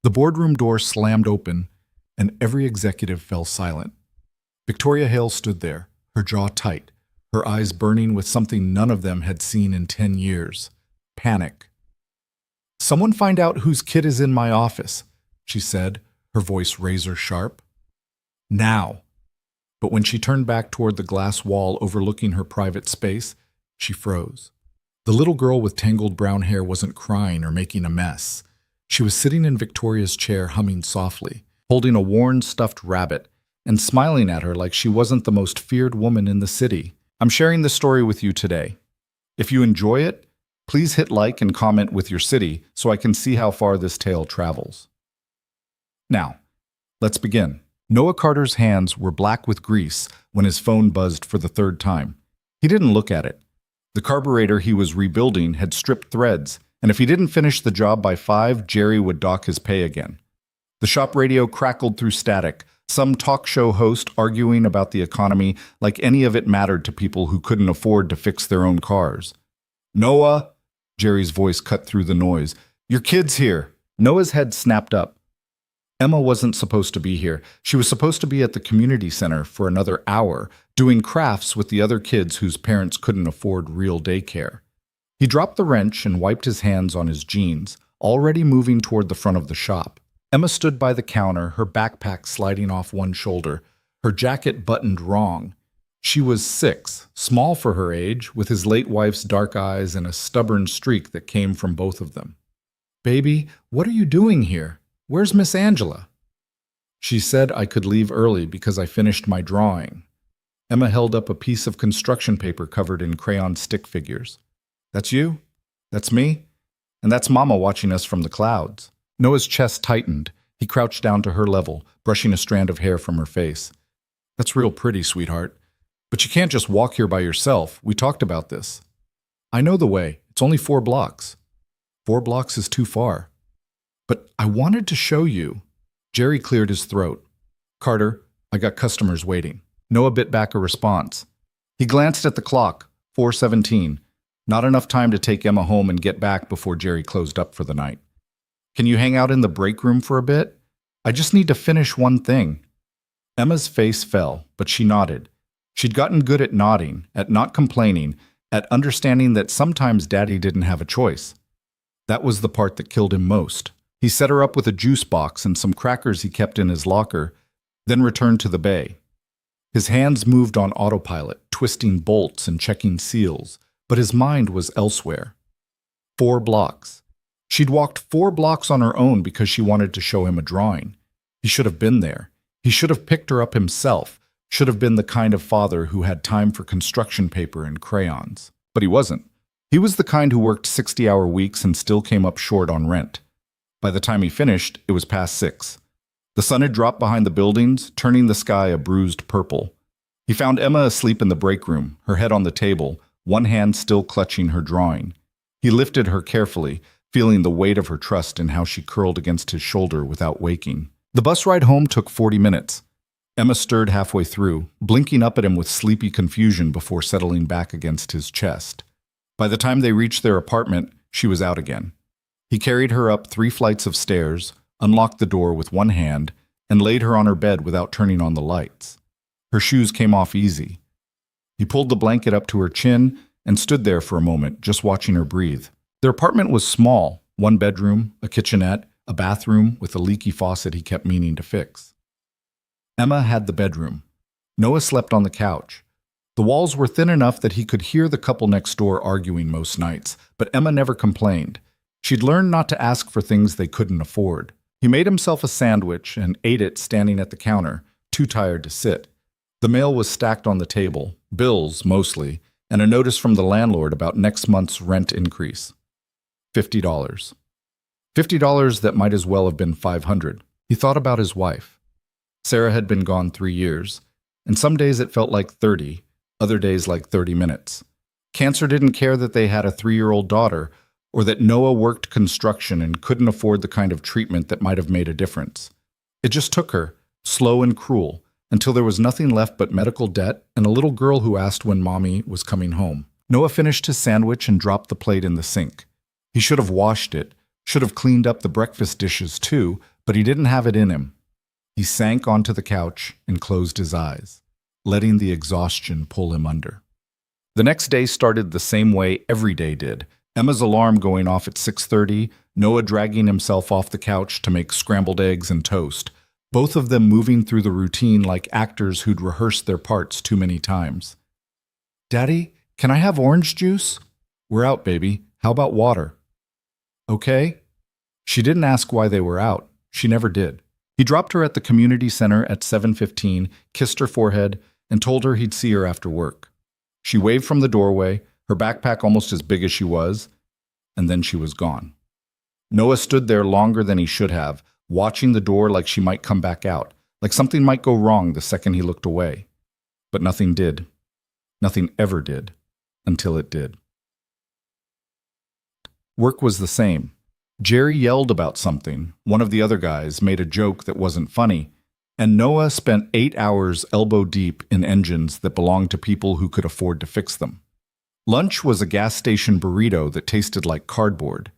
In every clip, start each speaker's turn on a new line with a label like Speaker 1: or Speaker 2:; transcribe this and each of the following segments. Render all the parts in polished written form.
Speaker 1: The boardroom door slammed open, and every executive fell silent. Victoria Hale stood there, her jaw tight, her eyes burning with something none of them had seen in 10 years. Panic. "Someone find out whose kid is in my office," she said, her voice razor sharp. "Now." But when she turned back toward the glass wall overlooking her private space, she froze. The little girl with tangled brown hair wasn't crying or making a mess. She was sitting in Victoria's chair humming softly, holding a worn stuffed rabbit, and smiling at her like she wasn't the most feared woman in the city. I'm sharing this story with you today. If you enjoy it, please hit like and comment with your city so I can see how far this tale travels. Now, let's begin. Noah Carter's hands were black with grease when his phone buzzed for the third time. He didn't look at it. The carburetor he was rebuilding had stripped threads, and if he didn't finish the job by 5, Jerry would dock his pay again. The shop radio crackled through static, some talk show host arguing about the economy like any of it mattered to people who couldn't afford to fix their own cars. "Noah," Jerry's voice cut through the noise. "Your kid's here." Noah's head snapped up. Emma wasn't supposed to be here. She was supposed to be at the community center for another hour, doing crafts with the other kids whose parents couldn't afford real daycare. He dropped the wrench and wiped his hands on his jeans, already moving toward the front of the shop. Emma stood by the counter, her backpack sliding off one shoulder, her jacket buttoned wrong. She was 6, small for her age, with his late wife's dark eyes and a stubborn streak that came from both of them. "Baby, what are you doing here? Where's Miss Angela?" "She said I could leave early because I finished my drawing." Emma held up a piece of construction paper covered in crayon stick figures. "That's you? That's me? And that's Mama watching us from the clouds." Noah's chest tightened. He crouched down to her level, brushing a strand of hair from her face. "That's real pretty, sweetheart. But you can't just walk here by yourself. We talked about this." "I know the way. It's only 4 blocks. 4 blocks is too far." "But I wanted to show you." Jerry cleared his throat. "Carter, I got customers waiting." Noah bit back a response. He glanced at the clock, 4:17. Not enough time to take Emma home and get back before Jerry closed up for the night. "Can you hang out in the break room for a bit? I just need to finish one thing." Emma's face fell, but she nodded. She'd gotten good at nodding, at not complaining, at understanding that sometimes Daddy didn't have a choice. That was the part that killed him most. He set her up with a juice box and some crackers he kept in his locker, then returned to the bay. His hands moved on autopilot, twisting bolts and checking seals, but his mind was elsewhere. 4 blocks. She'd walked 4 blocks on her own because she wanted to show him a drawing. He should have been there. He should have picked her up himself, should have been the kind of father who had time for construction paper and crayons. But he wasn't. He was the kind who worked 60-hour weeks and still came up short on rent. By the time he finished, it was past 6. The sun had dropped behind the buildings, turning the sky a bruised purple. He found Emma asleep in the break room, her head on the table, one hand still clutching her drawing. He lifted her carefully, feeling the weight of her trust in how she curled against his shoulder without waking. The bus ride home took 40 minutes. Emma stirred halfway through, blinking up at him with sleepy confusion before settling back against his chest. By the time they reached their apartment, she was out again. He carried her up 3 flights of stairs, unlocked the door with one hand, and laid her on her bed without turning on the lights. Her shoes came off easy. He pulled the blanket up to her chin and stood there for a moment, just watching her breathe. Their apartment was small, 1 bedroom, a kitchenette, a bathroom with a leaky faucet he kept meaning to fix. Emma had the bedroom. Noah slept on the couch. The walls were thin enough that he could hear the couple next door arguing most nights, but Emma never complained. She'd learned not to ask for things they couldn't afford. He made himself a sandwich and ate it standing at the counter, too tired to sit. The mail was stacked on the table, bills mostly, and a notice from the landlord about next month's rent increase. $50. $50 that might as well have been $500. He thought about his wife. Sarah had been gone 3 years, and some days it felt like 30, other days like 30 minutes. Cancer didn't care that they had a 3-year-old daughter, or that Noah worked construction and couldn't afford the kind of treatment that might have made a difference. It just took her, slow and cruel, until there was nothing left but medical debt and a little girl who asked when Mommy was coming home. Noah finished his sandwich and dropped the plate in the sink. He should have washed it, should have cleaned up the breakfast dishes too, but he didn't have it in him. He sank onto the couch and closed his eyes, letting the exhaustion pull him under. The next day started the same way every day did. Emma's alarm going off at 6:30, Noah dragging himself off the couch to make scrambled eggs and toast, both of them moving through the routine like actors who'd rehearsed their parts too many times. "Daddy, can I have orange juice?" "We're out, baby. How about water?" "Okay." She didn't ask why they were out. She never did. He dropped her at the community center at 7:15, kissed her forehead, and told her he'd see her after work. She waved from the doorway, her backpack almost as big as she was, and then she was gone. Noah stood there longer than he should have, watching the door like she might come back out, like something might go wrong the second he looked away. But nothing did. Nothing ever did, until it did. Work was the same. Jerry yelled about something, one of the other guys made a joke that wasn't funny, and Noah spent 8 hours elbow deep in engines that belonged to people who could afford to fix them. Lunch was a gas station burrito that tasted like cardboard.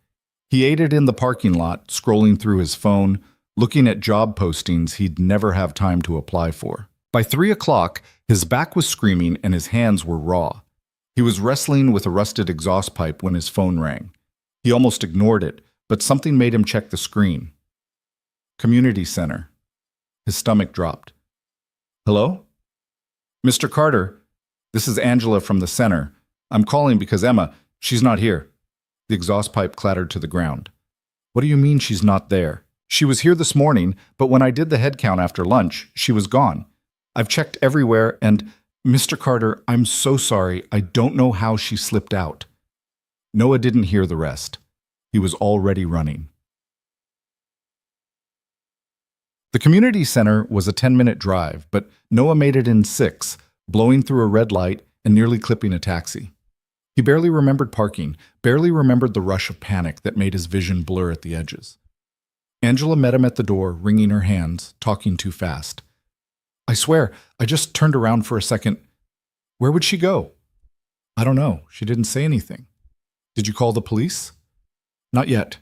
Speaker 1: He ate it in the parking lot, scrolling through his phone, looking at job postings he'd never have time to apply for. By 3 o'clock, his back was screaming and his hands were raw. He was wrestling with a rusted exhaust pipe when his phone rang. He almost ignored it, but something made him check the screen. Community center. His stomach dropped. "Hello? Mr. Carter, this is Angela from the center. I'm calling because Emma, she's not here." The exhaust pipe clattered to the ground. "What do you mean she's not there? She was here this morning, but when I did the head count after lunch, she was gone. I've checked everywhere and, Mr. Carter, I'm so sorry. I don't know how she slipped out." Noah didn't hear the rest. He was already running. The community center was a 10-minute drive, but Noah made it in 6, blowing through a red light and nearly clipping a taxi. He barely remembered parking, barely remembered the rush of panic that made his vision blur at the edges. Angela met him at the door, wringing her hands, talking too fast. "I swear, I just turned around for a second. Where would she go?" "I don't know. She didn't say anything." "Did you call the police?" "Not yet.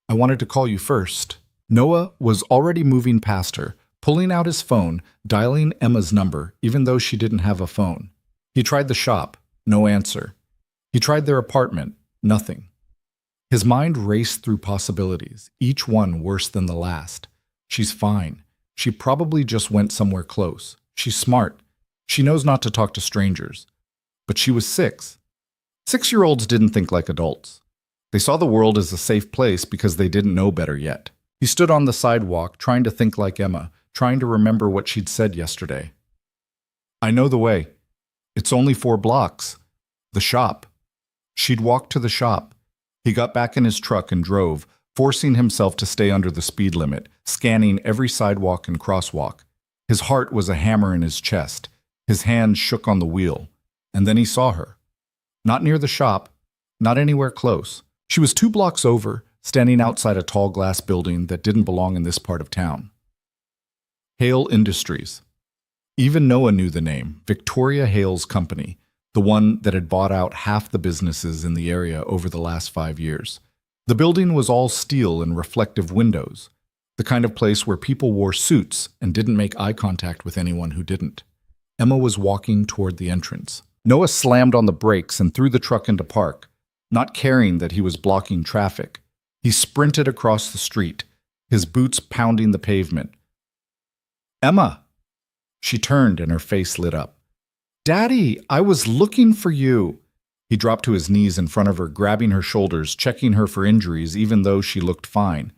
Speaker 1: I wanted to call you first." Noah was already moving past her, pulling out his phone, dialing Emma's number, even though she didn't have a phone. He tried the shop. No answer. He tried their apartment. Nothing. His mind raced through possibilities, each one worse than the last. She's fine. She probably just went somewhere close. She's smart. She knows not to talk to strangers. But she was 6. 6-year-olds didn't think like adults. They saw the world as a safe place because they didn't know better yet. He stood on the sidewalk, trying to think like Emma, trying to remember what she'd said yesterday. "I know the way. It's only 4 blocks. The shop." She'd walked to the shop. He got back in his truck and drove, forcing himself to stay under the speed limit, scanning every sidewalk and crosswalk. His heart was a hammer in his chest. His hands shook on the wheel. And then he saw her. Not near the shop, not anywhere close. She was 2 blocks over, standing outside a tall glass building that didn't belong in this part of town. Hale Industries. Even Noah knew the name, Victoria Hale's company, the one that had bought out half the businesses in the area over the last 5 years. The building was all steel and reflective windows, the kind of place where people wore suits and didn't make eye contact with anyone who didn't. Emma was walking toward the entrance. Noah slammed on the brakes and threw the truck into park, not caring that he was blocking traffic. He sprinted across the street, his boots pounding the pavement. "Emma!" She turned and her face lit up. "Daddy, I was looking for you." He dropped to his knees in front of her, grabbing her shoulders, checking her for injuries even though she looked fine.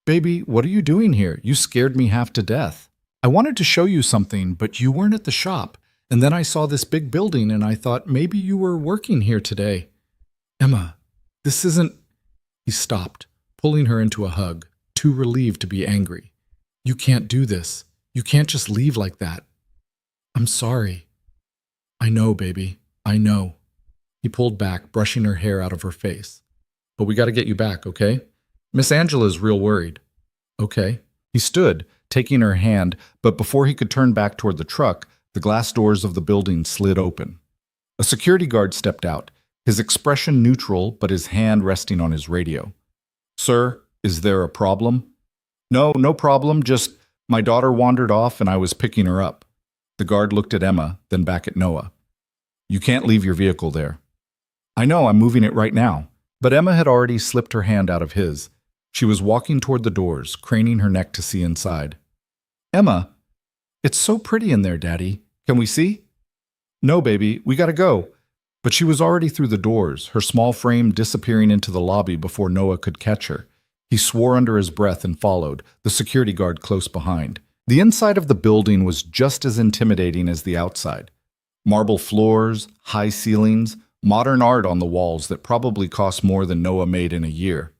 Speaker 1: "Baby, what are you doing here? You scared me half to death. I wanted to show you something, but you weren't at the shop. And then I saw this big building and I thought maybe you were working here today." "Emma, this isn't—" He stopped, pulling her into a hug, too relieved to be angry. "You can't do this. You can't just leave like that." "I'm sorry." "I know, baby. I know." He pulled back, brushing her hair out of her face. "But we got to get you back, okay? Miss Angela's real worried." "Okay." He stood, taking her hand, but before he could turn back toward the truck, the glass doors of the building slid open. A security guard stepped out, his expression neutral but his hand resting on his radio. "Sir, is there a problem?" No, no problem, just my daughter wandered off and I was picking her up. The guard looked at Emma, then back at Noah. You can't leave your vehicle there. I know, I'm moving it right now. But Emma had already slipped her hand out of his. She was walking toward the doors, craning her neck to see inside. Emma, it's so pretty in there, Daddy. Can we see? No, baby, we gotta go. But she was already through the doors, her small frame disappearing into the lobby before Noah could catch her. He swore under his breath and followed, the security guard close behind. The inside of the building was just as intimidating as the outside. Marble floors, high ceilings, modern art on the walls that probably cost more than Noah made in a year.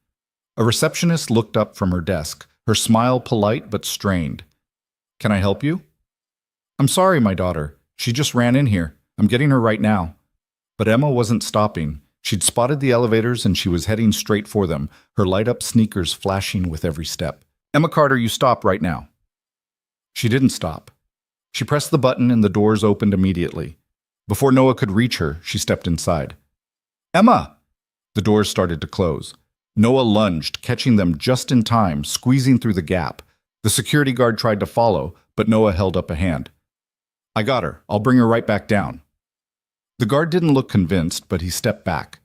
Speaker 1: A receptionist looked up from her desk, her smile polite but strained. Can I help you? I'm sorry, my daughter. She just ran in here. I'm getting her right now. But Emma wasn't stopping. She'd spotted the elevators and she was heading straight for them, her light-up sneakers flashing with every step. Emma Carter, you stop right now. She didn't stop. She pressed the button and the doors opened immediately. Before Noah could reach her, she stepped inside. Emma! The doors started to close. Noah lunged, catching them just in time, squeezing through the gap. The security guard tried to follow, but Noah held up a hand. I got her. I'll bring her right back down. The guard didn't look convinced, but he stepped back.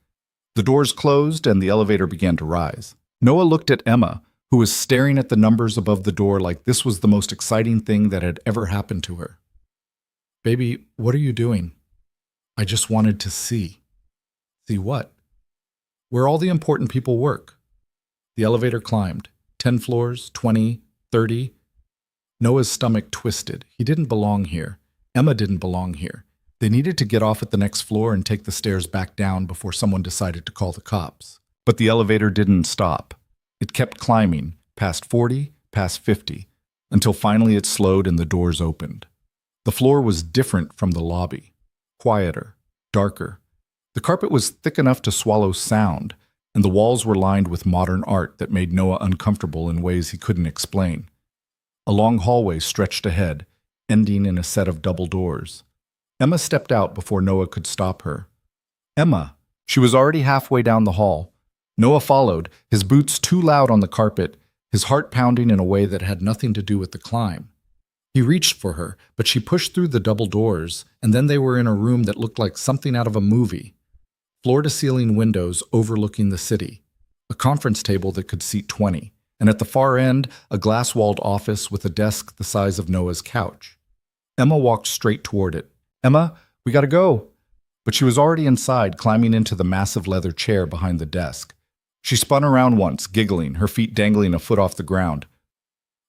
Speaker 1: The doors closed and the elevator began to rise. Noah looked at Emma, who was staring at the numbers above the door like this was the most exciting thing that had ever happened to her. Baby, what are you doing? I just wanted to see. See what? Where all the important people work. The elevator climbed. 10 floors, 20, 30. Noah's stomach twisted. He didn't belong here. Emma didn't belong here. They needed to get off at the next floor and take the stairs back down before someone decided to call the cops. But the elevator didn't stop. It kept climbing, past 40, past 50, until finally it slowed and the doors opened. The floor was different from the lobby. Quieter, darker. The carpet was thick enough to swallow sound, and the walls were lined with modern art that made Noah uncomfortable in ways he couldn't explain. A long hallway stretched ahead, ending in a set of double doors. Emma stepped out before Noah could stop her. Emma! She was already halfway down the hall. Noah followed, his boots too loud on the carpet, his heart pounding in a way that had nothing to do with the climb. He reached for her, but she pushed through the double doors, and then they were in a room that looked like something out of a movie. Floor-to-ceiling windows overlooking the city, a conference table that could seat 20, and at the far end, a glass-walled office with a desk the size of Noah's couch. Emma walked straight toward it. Emma, we gotta go. But she was already inside, climbing into the massive leather chair behind the desk. She spun around once, giggling, her feet dangling a foot off the ground.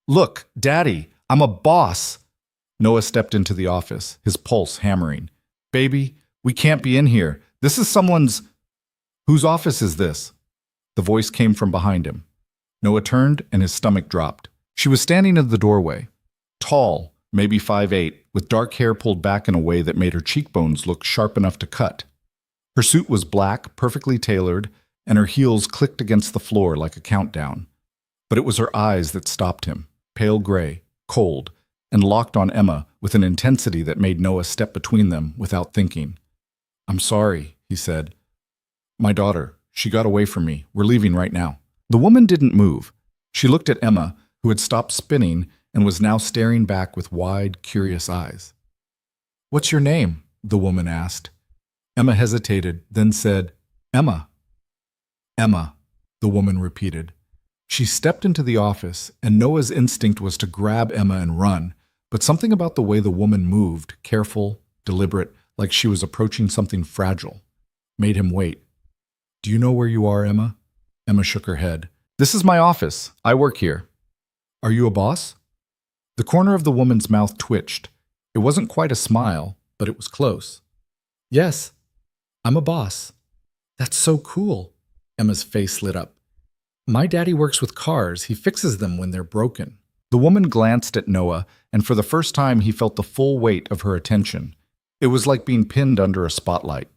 Speaker 1: Look, Daddy, I'm a boss. Noah stepped into the office, his pulse hammering. Baby, we can't be in here. This is someone's... Whose office is this? The voice came from behind him. Noah turned and his stomach dropped. She was standing in the doorway. Tall, maybe 5'8", with dark hair pulled back in a way that made her cheekbones look sharp enough to cut. Her suit was black, perfectly tailored, and her heels clicked against the floor like a countdown. But it was her eyes that stopped him, pale gray, cold, and locked on Emma with an intensity that made Noah step between them without thinking. I'm sorry, he said. My daughter, she got away from me. We're leaving right now. The woman didn't move. She looked at Emma, who had stopped spinning and was now staring back with wide, curious eyes. What's your name? The woman asked. Emma hesitated, then said, Emma. Emma, the woman repeated. She stepped into the office, and Noah's instinct was to grab Emma and run, but something about the way the woman moved, careful, deliberate, like she was approaching something fragile, made him wait. Do you know where you are, Emma? Emma shook her head. This is my office. I work here. Are you a boss? The corner of the woman's mouth twitched. It wasn't quite a smile, but it was close. Yes, I'm a boss. That's so cool. Emma's face lit up. My daddy works with cars. He fixes them when they're broken. The woman glanced at Noah, and for the first time he felt the full weight of her attention. It was like being pinned under a spotlight.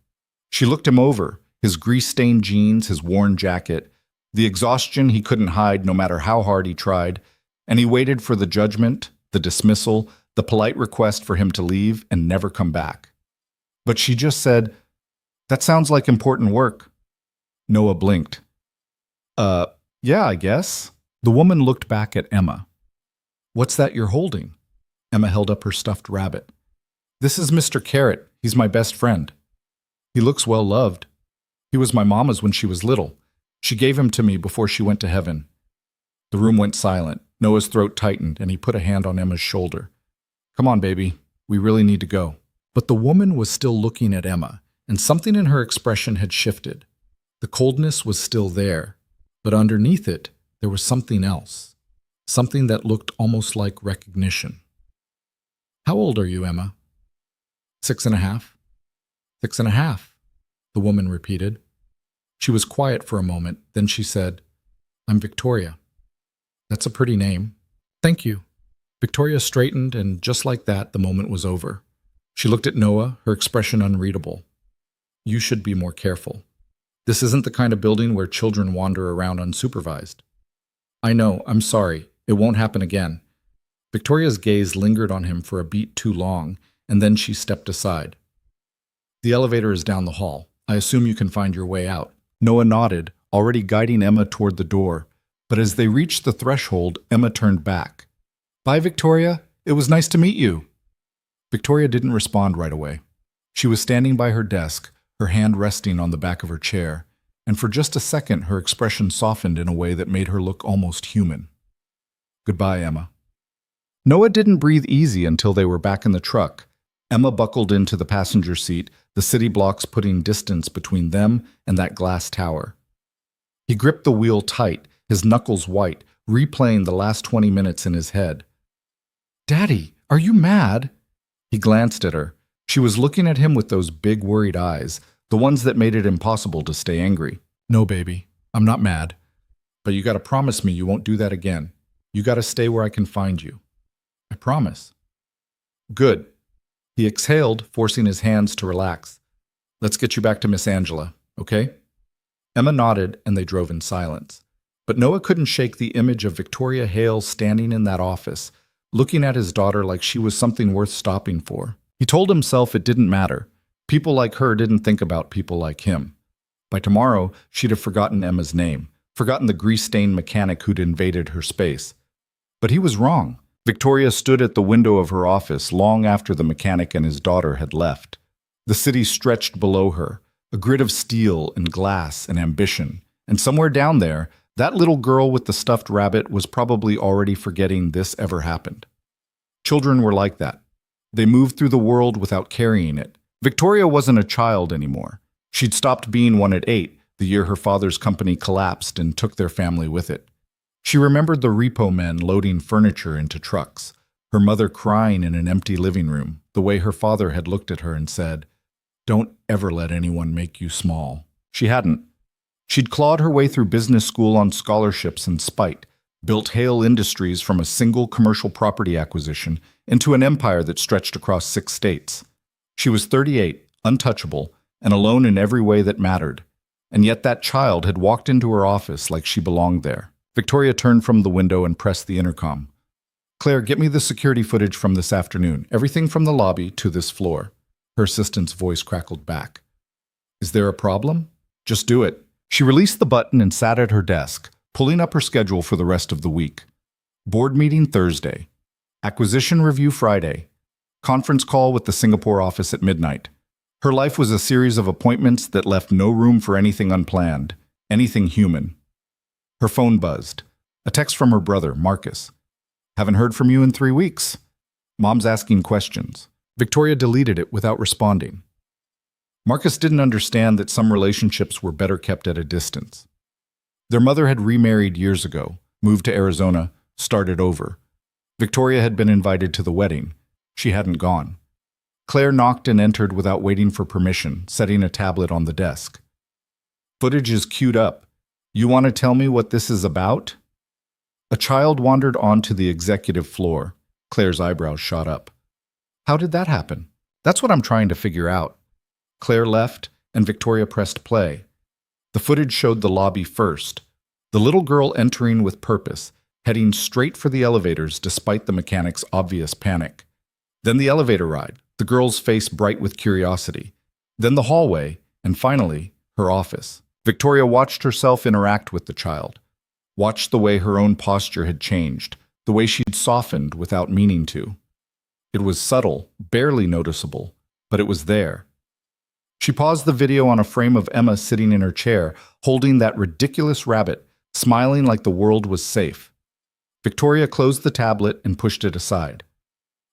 Speaker 1: She looked him over, his grease-stained jeans, his worn jacket, the exhaustion he couldn't hide no matter how hard he tried, and he waited for the judgment, the dismissal, the polite request for him to leave and never come back. But she just said, That sounds like important work. Noah blinked. Yeah, I guess. The woman looked back at Emma. "What's that you're holding?" Emma held up her stuffed rabbit. "This is Mr. Carrot. He's my best friend. He looks well loved. He was my mama's when she was little. She gave him to me before she went to heaven." The room went silent. Noah's throat tightened, and he put a hand on Emma's shoulder. "Come on, baby. We really need to go." But the woman was still looking at Emma, and something in her expression had shifted. The coldness was still there, but underneath it, there was something else. Something that looked almost like recognition. "How old are you, Emma?" 6.5. 6.5, the woman repeated. She was quiet for a moment, then she said, "I'm Victoria." "That's a pretty name." "Thank you." Victoria straightened, and just like that, the moment was over. She looked at Noah, her expression unreadable. "You should be more careful. This isn't the kind of building where children wander around unsupervised." "I know, I'm sorry. It won't happen again." Victoria's gaze lingered on him for a beat too long, and then she stepped aside. "The elevator is down the hall. I assume you can find your way out." Noah nodded, already guiding Emma toward the door, but as they reached the threshold, Emma turned back. "Bye, Victoria. It was nice to meet you." Victoria didn't respond right away. She was standing by her desk, her hand resting on the back of her chair, and for just a second her expression softened in a way that made her look almost human. "Goodbye, Emma." Noah didn't breathe easy until they were back in the truck. Emma buckled into the passenger seat, the city blocks putting distance between them and that glass tower. He gripped the wheel tight, his knuckles white, replaying the last 20 minutes in his head. "Daddy, are you mad?" He glanced at her. She was looking at him with those big worried eyes, the ones that made it impossible to stay angry. "No, baby, I'm not mad. But you gotta promise me you won't do that again. You gotta stay where I can find you." "I promise." "Good." He exhaled, forcing his hands to relax. "Let's get you back to Miss Angela, okay?" Emma nodded, and they drove in silence. But Noah couldn't shake the image of Victoria Hale standing in that office, looking at his daughter like she was something worth stopping for. He told himself it didn't matter. People like her didn't think about people like him. By tomorrow, she'd have forgotten Emma's name, forgotten the grease-stained mechanic who'd invaded her space. But he was wrong. Victoria stood at the window of her office long after the mechanic and his daughter had left. The city stretched below her, a grid of steel and glass and ambition. And somewhere down there, that little girl with the stuffed rabbit was probably already forgetting this ever happened. Children were like that. They moved through the world without carrying it. Victoria wasn't a child anymore. She'd stopped being one at 8, the year her father's company collapsed and took their family with it. She remembered the repo men loading furniture into trucks, her mother crying in an empty living room, the way her father had looked at her and said, "Don't ever let anyone make you small." She hadn't. She'd clawed her way through business school on scholarships and spite, built Hale Industries from a single commercial property acquisition into an empire that stretched across 6 states. She was 38, untouchable, and alone in every way that mattered. And yet that child had walked into her office like she belonged there. Victoria turned from the window and pressed the intercom. "Claire, get me the security footage from this afternoon, everything from the lobby to this floor." Her assistant's voice crackled back. "Is there a problem?" "Just do it." She released the button and sat at her desk, pulling up her schedule for the rest of the week. Board meeting Thursday. Acquisition review Friday. Conference call with the Singapore office at midnight. Her life was a series of appointments that left no room for anything unplanned, anything human. Her phone buzzed. A text from her brother, Marcus. "Haven't heard from you in 3 weeks. Mom's asking questions." Victoria deleted it without responding. Marcus didn't understand that some relationships were better kept at a distance. Their mother had remarried years ago, moved to Arizona, started over. Victoria had been invited to the wedding. She hadn't gone. Claire knocked and entered without waiting for permission, setting a tablet on the desk. "Footage is queued up. You want to tell me what this is about?" A child wandered onto the executive floor. Claire's eyebrows shot up. "How did that happen?" "That's what I'm trying to figure out." Claire left, and Victoria pressed play. The footage showed the lobby first. The little girl entering with purpose, heading straight for the elevators despite the mechanic's obvious panic. Then the elevator ride, the girl's face bright with curiosity. Then the hallway, and finally, her office. Victoria watched herself interact with the child. watched the way her own posture had changed, the way she'd softened without meaning to. It was subtle, barely noticeable, but it was there. She paused the video on a frame of Emma sitting in her chair, holding that ridiculous rabbit, smiling like the world was safe. Victoria closed the tablet and pushed it aside.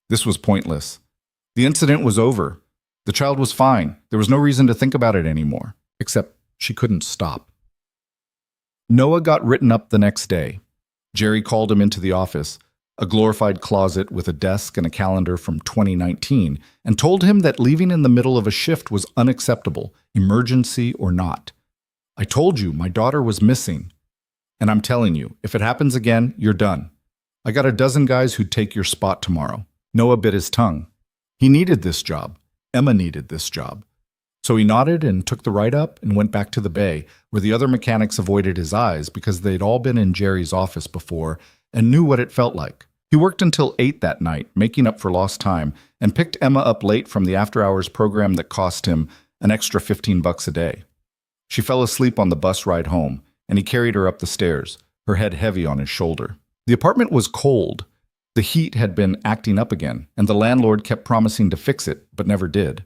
Speaker 1: This was pointless. The incident was over. The child was fine. There was no reason to think about it anymore, except she couldn't stop. Noah got written up the next day. Jerry called him into the office, a glorified closet with a desk and a calendar from 2019, and told him that leaving in the middle of a shift was unacceptable, emergency or not. I told you my daughter was missing. And I'm telling you, if it happens again, you're done. I got a dozen guys who'd take your spot tomorrow. Noah bit his tongue. He needed this job. Emma needed this job. So he nodded and took the write-up and went back to the bay, where the other mechanics avoided his eyes because they'd all been in Jerry's office before and knew what it felt like. He worked until 8 that night, making up for lost time, and picked Emma up late from the after-hours program that cost him an extra $15 a day. She fell asleep on the bus ride home, and he carried her up the stairs, her head heavy on his shoulder. The apartment was cold. The heat had been acting up again, and the landlord kept promising to fix it, but never did.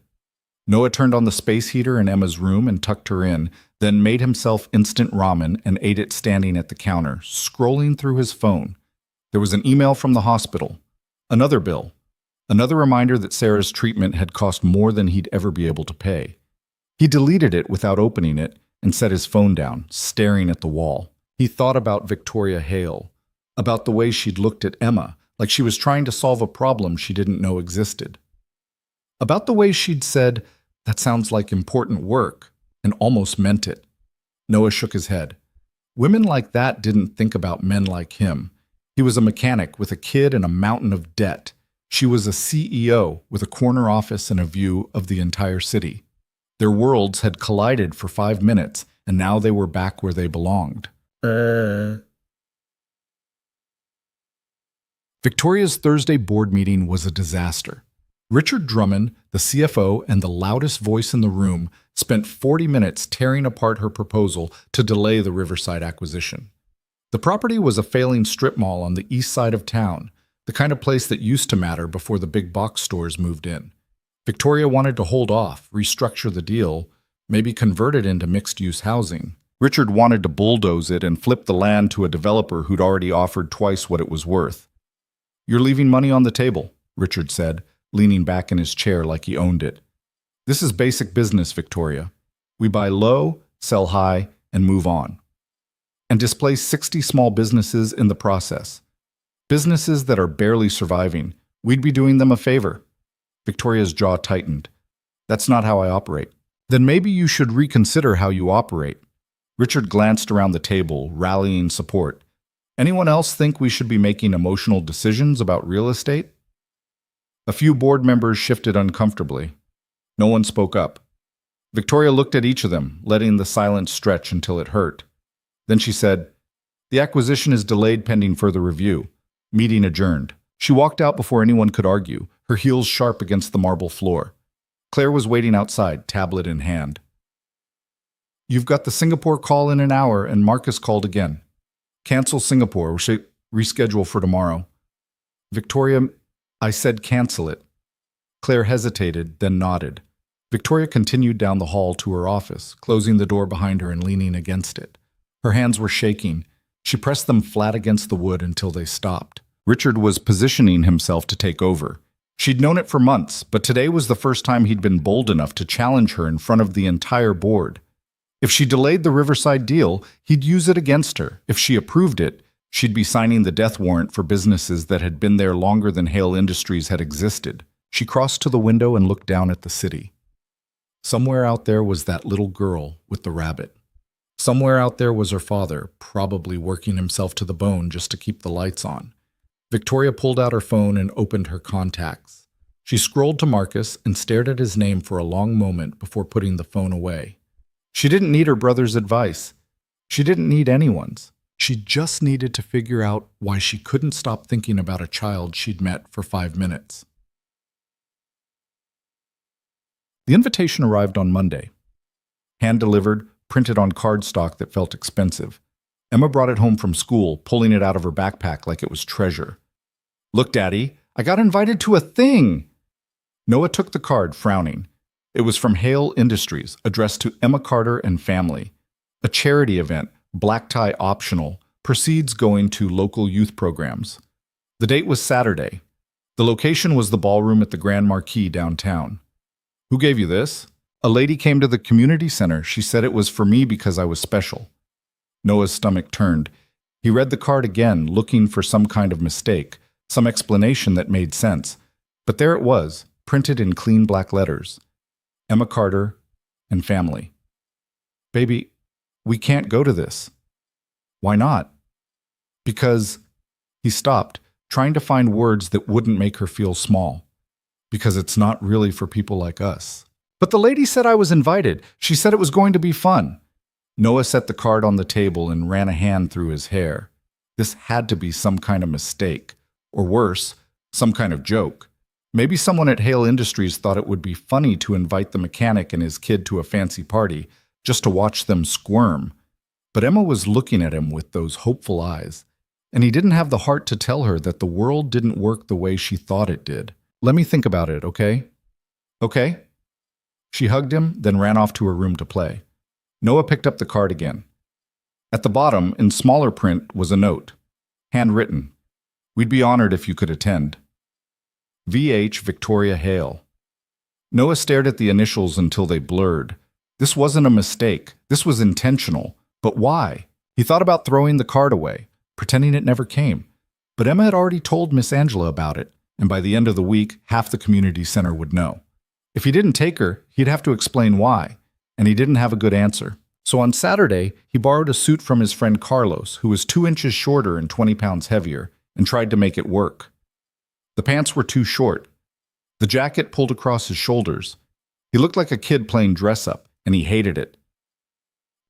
Speaker 1: Noah turned on the space heater in Emma's room and tucked her in, then made himself instant ramen and ate it standing at the counter, scrolling through his phone. There was an email from the hospital. Another bill. Another reminder that Sarah's treatment had cost more than he'd ever be able to pay. He deleted it without opening it and set his phone down, staring at the wall. He thought about Victoria Hale, about the way she'd looked at Emma, like she was trying to solve a problem she didn't know existed. About the way she'd said, "That sounds like important work," and almost meant it. Noah shook his head. Women like that didn't think about men like him. He was a mechanic with a kid and a mountain of debt. She was a CEO with a corner office and a view of the entire city. Their worlds had collided for 5 minutes, and now they were back where they belonged. Victoria's Thursday board meeting was a disaster. Richard Drummond, the CFO and the loudest voice in the room, spent 40 minutes tearing apart her proposal to delay the Riverside acquisition. The property was a failing strip mall on the east side of town, the kind of place that used to matter before the big box stores moved in. Victoria wanted to hold off, restructure the deal, maybe convert it into mixed-use housing. Richard wanted to bulldoze it and flip the land to a developer who'd already offered twice what it was worth. "You're leaving money on the table," Richard said, leaning back in his chair like he owned it. "This is basic business, Victoria. We buy low, sell high, and move on. And displace 60 small businesses in the process. Businesses that are barely surviving. We'd be doing them a favor." Victoria's jaw tightened. "That's not how I operate." "Then maybe you should reconsider how you operate." Richard glanced around the table, rallying support. "Anyone else think we should be making emotional decisions about real estate?" A few board members shifted uncomfortably. No one spoke up. Victoria looked at each of them, letting the silence stretch until it hurt. Then she said, "The acquisition is delayed pending further review. Meeting adjourned." She walked out before anyone could argue, her heels sharp against the marble floor. Claire was waiting outside, tablet in hand. "You've got the Singapore call in an hour, and Marcus called again. Cancel Singapore, reschedule for tomorrow." "Victoria, I said cancel it." Claire hesitated, then nodded. Victoria continued down the hall to her office, closing the door behind her and leaning against it. Her hands were shaking. She pressed them flat against the wood until they stopped. Richard was positioning himself to take over. She'd known it for months, but today was the first time he'd been bold enough to challenge her in front of the entire board. If she delayed the Riverside deal, he'd use it against her. If she approved it, she'd be signing the death warrant for businesses that had been there longer than Hale Industries had existed. She crossed to the window and looked down at the city. Somewhere out there was that little girl with the rabbit. Somewhere out there was her father, probably working himself to the bone just to keep the lights on. Victoria pulled out her phone and opened her contacts. She scrolled to Marcus and stared at his name for a long moment before putting the phone away. She didn't need her brother's advice. She didn't need anyone's. She just needed to figure out why she couldn't stop thinking about a child she'd met for 5 minutes. The invitation arrived on Monday. Hand-delivered, printed on cardstock that felt expensive. Emma brought it home from school, pulling it out of her backpack like it was treasure. "Look, Daddy, I got invited to a thing!" Noah took the card, frowning. It was from Hale Industries, addressed to Emma Carter and family. A charity event, black tie optional, proceeds going to local youth programs. The date was Saturday. The location was the ballroom at the Grand Marquis downtown. "Who gave you this?" "A lady came to the community center. She said it was for me because I was special." Noah's stomach turned. He read the card again, looking for some kind of mistake, some explanation that made sense. But there it was, printed in clean black letters. Emma Carter and family. "Baby, we can't go to this." "Why not?" "Because..." He stopped, trying to find words that wouldn't make her feel small. "Because it's not really for people like us." "But the lady said I was invited. She said it was going to be fun." Noah set the card on the table and ran a hand through his hair. This had to be some kind of mistake. Or worse, some kind of joke. Maybe someone at Hale Industries thought it would be funny to invite the mechanic and his kid to a fancy party, just to watch them squirm. But Emma was looking at him with those hopeful eyes, and he didn't have the heart to tell her that the world didn't work the way she thought it did. "Let me think about it, okay?" "Okay?" She hugged him, then ran off to her room to play. Noah picked up the card again. At the bottom, in smaller print, was a note. Handwritten. "We'd be honored if you could attend. V.H. Victoria Hale." Noah stared at the initials until they blurred. This wasn't a mistake. This was intentional. But why? He thought about throwing the card away, pretending it never came. But Emma had already told Miss Angela about it, and by the end of the week, half the community center would know. If he didn't take her, he'd have to explain why, and he didn't have a good answer. So on Saturday, he borrowed a suit from his friend Carlos, who was 2 inches shorter and 20 pounds heavier, and tried to make it work. The pants were too short. The jacket pulled across his shoulders. He looked like a kid playing dress-up, and he hated it.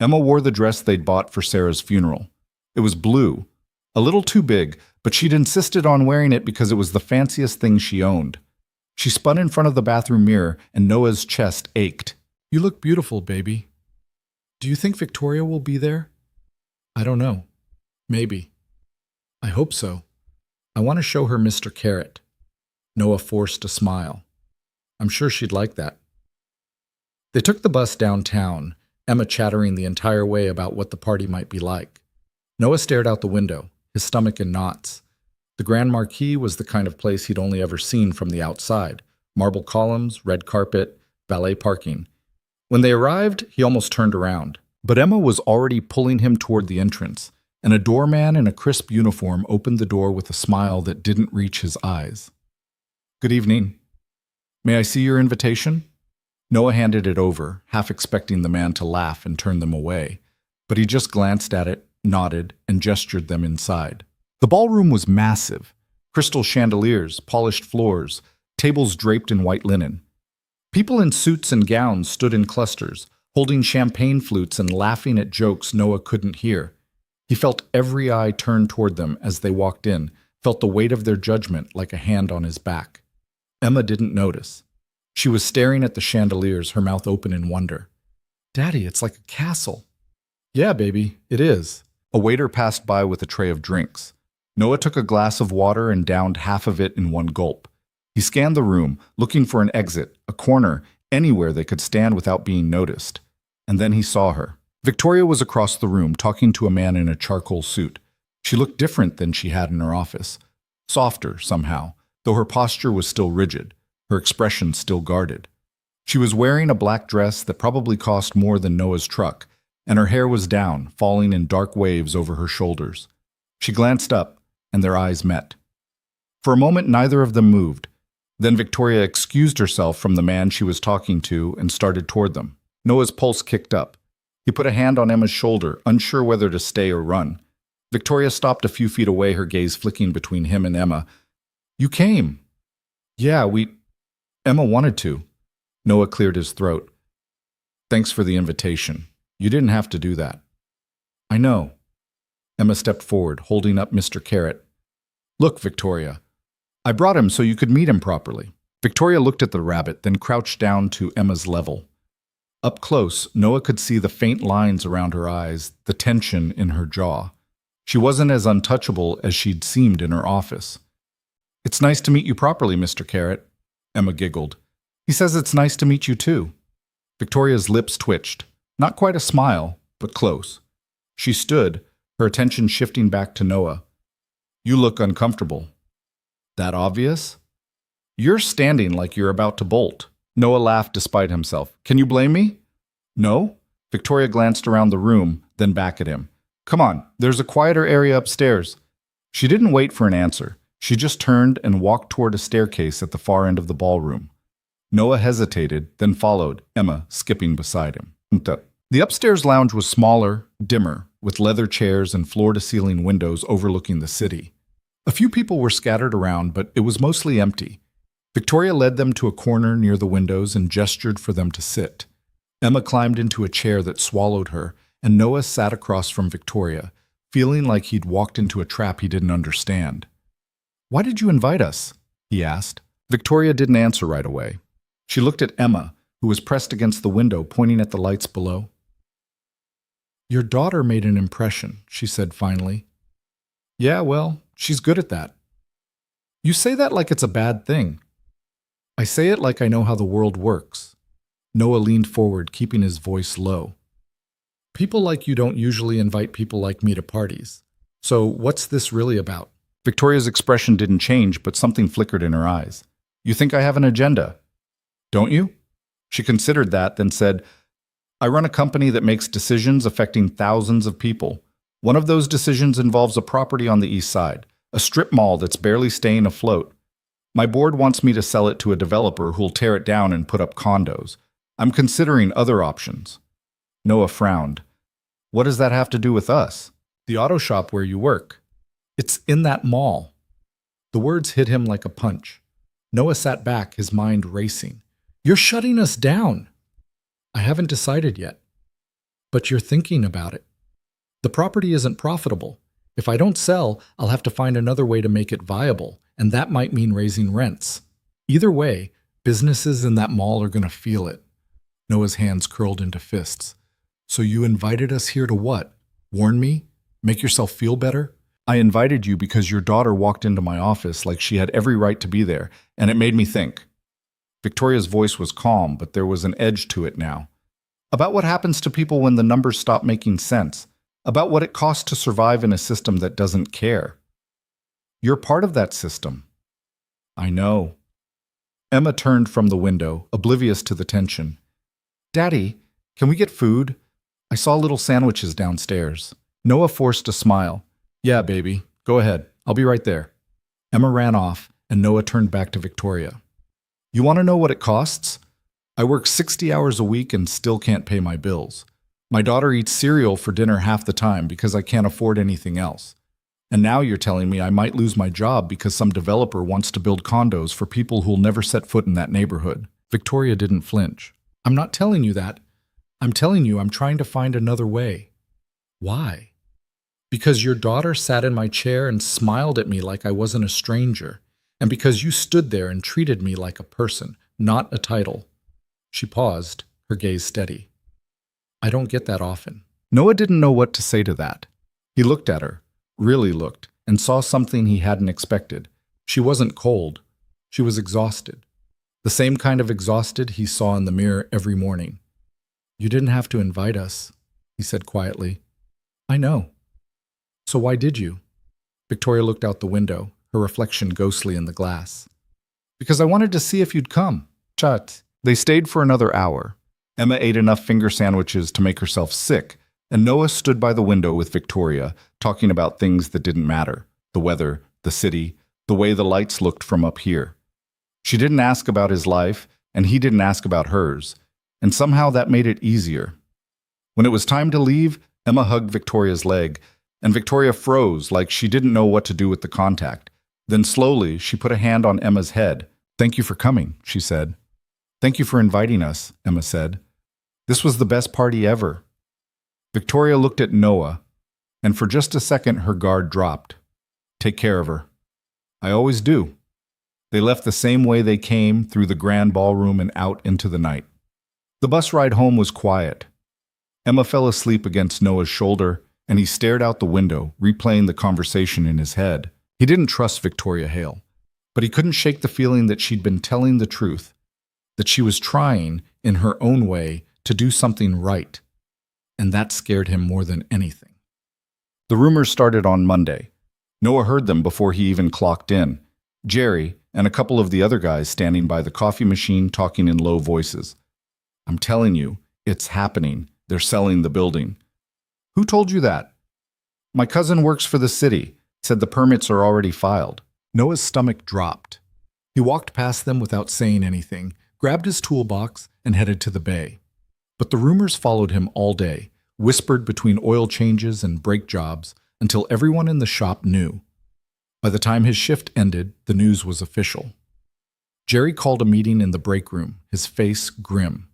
Speaker 1: Emma wore the dress they'd bought for Sarah's funeral. It was blue, a little too big, but she'd insisted on wearing it because it was the fanciest thing she owned. She spun in front of the bathroom mirror, and Noah's chest ached. "You look beautiful, baby. Do you think Victoria will be there?" "I don't know. Maybe. I hope so. I want to show her Mr. Carrot." Noah forced a smile. "I'm sure she'd like that." They took the bus downtown, Emma chattering the entire way about what the party might be like. Noah stared out the window, his stomach in knots. The Grand Marquis was the kind of place he'd only ever seen from the outside. Marble columns, red carpet, valet parking. When they arrived, he almost turned around. But Emma was already pulling him toward the entrance, and a doorman in a crisp uniform opened the door with a smile that didn't reach his eyes. "Good evening. May I see your invitation?" Noah handed it over, half expecting the man to laugh and turn them away. But he just glanced at it, nodded, and gestured them inside. The ballroom was massive. Crystal chandeliers, polished floors, tables draped in white linen. People in suits and gowns stood in clusters, holding champagne flutes and laughing at jokes Noah couldn't hear. He felt every eye turn toward them as they walked in, felt the weight of their judgment like a hand on his back. Emma didn't notice. She was staring at the chandeliers, her mouth open in wonder. "Daddy, it's like a castle." "Yeah, baby, it is." A waiter passed by with a tray of drinks. Noah took a glass of water and downed half of it in one gulp. He scanned the room, looking for an exit, a corner, anywhere they could stand without being noticed. And then he saw her. Victoria was across the room, talking to a man in a charcoal suit. She looked different than she had in her office. Softer, somehow, though her posture was still rigid, her expression still guarded. She was wearing a black dress that probably cost more than Noah's truck, and her hair was down, falling in dark waves over her shoulders. She glanced up, and their eyes met. For a moment, neither of them moved. Then Victoria excused herself from the man she was talking to and started toward them. Noah's pulse kicked up. He put a hand on Emma's shoulder, unsure whether to stay or run. Victoria stopped a few feet away, her gaze flicking between him and Emma. "You came." "Yeah, Emma wanted to." Noah cleared his throat. "Thanks for the invitation. You didn't have to do that." "I know." Emma stepped forward, holding up Mr. Carrot. "Look, Victoria. I brought him so you could meet him properly." Victoria looked at the rabbit, then crouched down to Emma's level. Up close, Noah could see the faint lines around her eyes, the tension in her jaw. She wasn't as untouchable as she'd seemed in her office. "It's nice to meet you properly, Mr. Carrot," Emma giggled. "He says it's nice to meet you too." Victoria's lips twitched. Not quite a smile, but close. She stood, her attention shifting back to Noah. "You look uncomfortable." "That obvious?" "You're standing like you're about to bolt." Noah laughed despite himself. "Can you blame me?" "No." Victoria glanced around the room, then back at him. "Come on, there's a quieter area upstairs." She didn't wait for an answer. She just turned and walked toward a staircase at the far end of the ballroom. Noah hesitated, then followed, Emma skipping beside him. The upstairs lounge was smaller, dimmer, with leather chairs and floor-to-ceiling windows overlooking the city. A few people were scattered around, but it was mostly empty. Victoria led them to a corner near the windows and gestured for them to sit. Emma climbed into a chair that swallowed her, and Noah sat across from Victoria, feeling like he'd walked into a trap he didn't understand. "Why did you invite us?" he asked. Victoria didn't answer right away. She looked at Emma, who was pressed against the window, pointing at the lights below. "Your daughter made an impression," she said finally. "Yeah, well, she's good at that." "You say that like it's a bad thing." "I say it like I know how the world works." Noah leaned forward, keeping his voice low. "People like you don't usually invite people like me to parties. So what's this really about?" Victoria's expression didn't change, but something flickered in her eyes. "You think I have an agenda, don't you?" She considered that, then said, "I run a company that makes decisions affecting thousands of people. One of those decisions involves a property on the east side, a strip mall that's barely staying afloat. My board wants me to sell it to a developer who'll tear it down and put up condos. I'm considering other options." Noah frowned. "What does that have to do with us?" "The auto shop where you work. It's in that mall." The words hit him like a punch. Noah sat back, his mind racing. "You're shutting us down." "I haven't decided yet." "But you're thinking about it. The property isn't profitable. If I don't sell, I'll have to find another way to make it viable, and that might mean raising rents. Either way, businesses in that mall are going to feel it." Noah's hands curled into fists. "So you invited us here to what? Warn me? Make yourself feel better?" "I invited you because your daughter walked into my office like she had every right to be there, and it made me think." Victoria's voice was calm, but there was an edge to it now. "About what happens to people when the numbers stop making sense. About what it costs to survive in a system that doesn't care." "You're part of that system." "I know." Emma turned from the window, oblivious to the tension. "Daddy, can we get food? I saw little sandwiches downstairs." Noah forced a smile. "Yeah, baby, go ahead. I'll be right there." Emma ran off, and Noah turned back to Victoria. "You want to know what it costs? I work 60 hours a week and still can't pay my bills. My daughter eats cereal for dinner half the time because I can't afford anything else. And now you're telling me I might lose my job because some developer wants to build condos for people who'll never set foot in that neighborhood." Victoria didn't flinch. "I'm not telling you that. I'm telling you I'm trying to find another way." "Why?" "Because your daughter sat in my chair and smiled at me like I wasn't a stranger, and because you stood there and treated me like a person, not a title." She paused, her gaze steady. "I don't get that often." Noah didn't know what to say to that. He looked at her, really looked, and saw something he hadn't expected. She wasn't cold. She was exhausted. The same kind of exhausted he saw in the mirror every morning. "You didn't have to invite us," he said quietly. "I know." "So why did you?" Victoria looked out the window, her reflection ghostly in the glass. "Because I wanted to see if you'd come." Chat. They stayed for another hour. Emma ate enough finger sandwiches to make herself sick, and Noah stood by the window with Victoria, talking about things that didn't matter: the weather, the city, the way the lights looked from up here. She didn't ask about his life, and he didn't ask about hers, and somehow that made it easier. When it was time to leave, Emma hugged Victoria's leg, and Victoria froze like she didn't know what to do with the contact. Then slowly, she put a hand on Emma's head. "Thank you for coming," she said. "Thank you for inviting us," Emma said. "This was the best party ever." Victoria looked at Noah, and for just a second her guard dropped. "Take care of her." "I always do." They left the same way they came, through the grand ballroom and out into the night. The bus ride home was quiet. Emma fell asleep against Noah's shoulder, and he stared out the window, replaying the conversation in his head. He didn't trust Victoria Hale, but he couldn't shake the feeling that she'd been telling the truth, that she was trying, in her own way, to do something right. And that scared him more than anything. The rumors started on Monday. Noah heard them before he even clocked in. Jerry and a couple of the other guys standing by the coffee machine talking in low voices. "I'm telling you, it's happening. They're selling the building." "Who told you that?" "My cousin works for the city. Said the permits are already filed." Noah's stomach dropped. He walked past them without saying anything, grabbed his toolbox, and headed to the bay. But the rumors followed him all day, whispered between oil changes and brake jobs, until everyone in the shop knew. By the time his shift ended, the news was official. Jerry called a meeting in the break room, his face grim.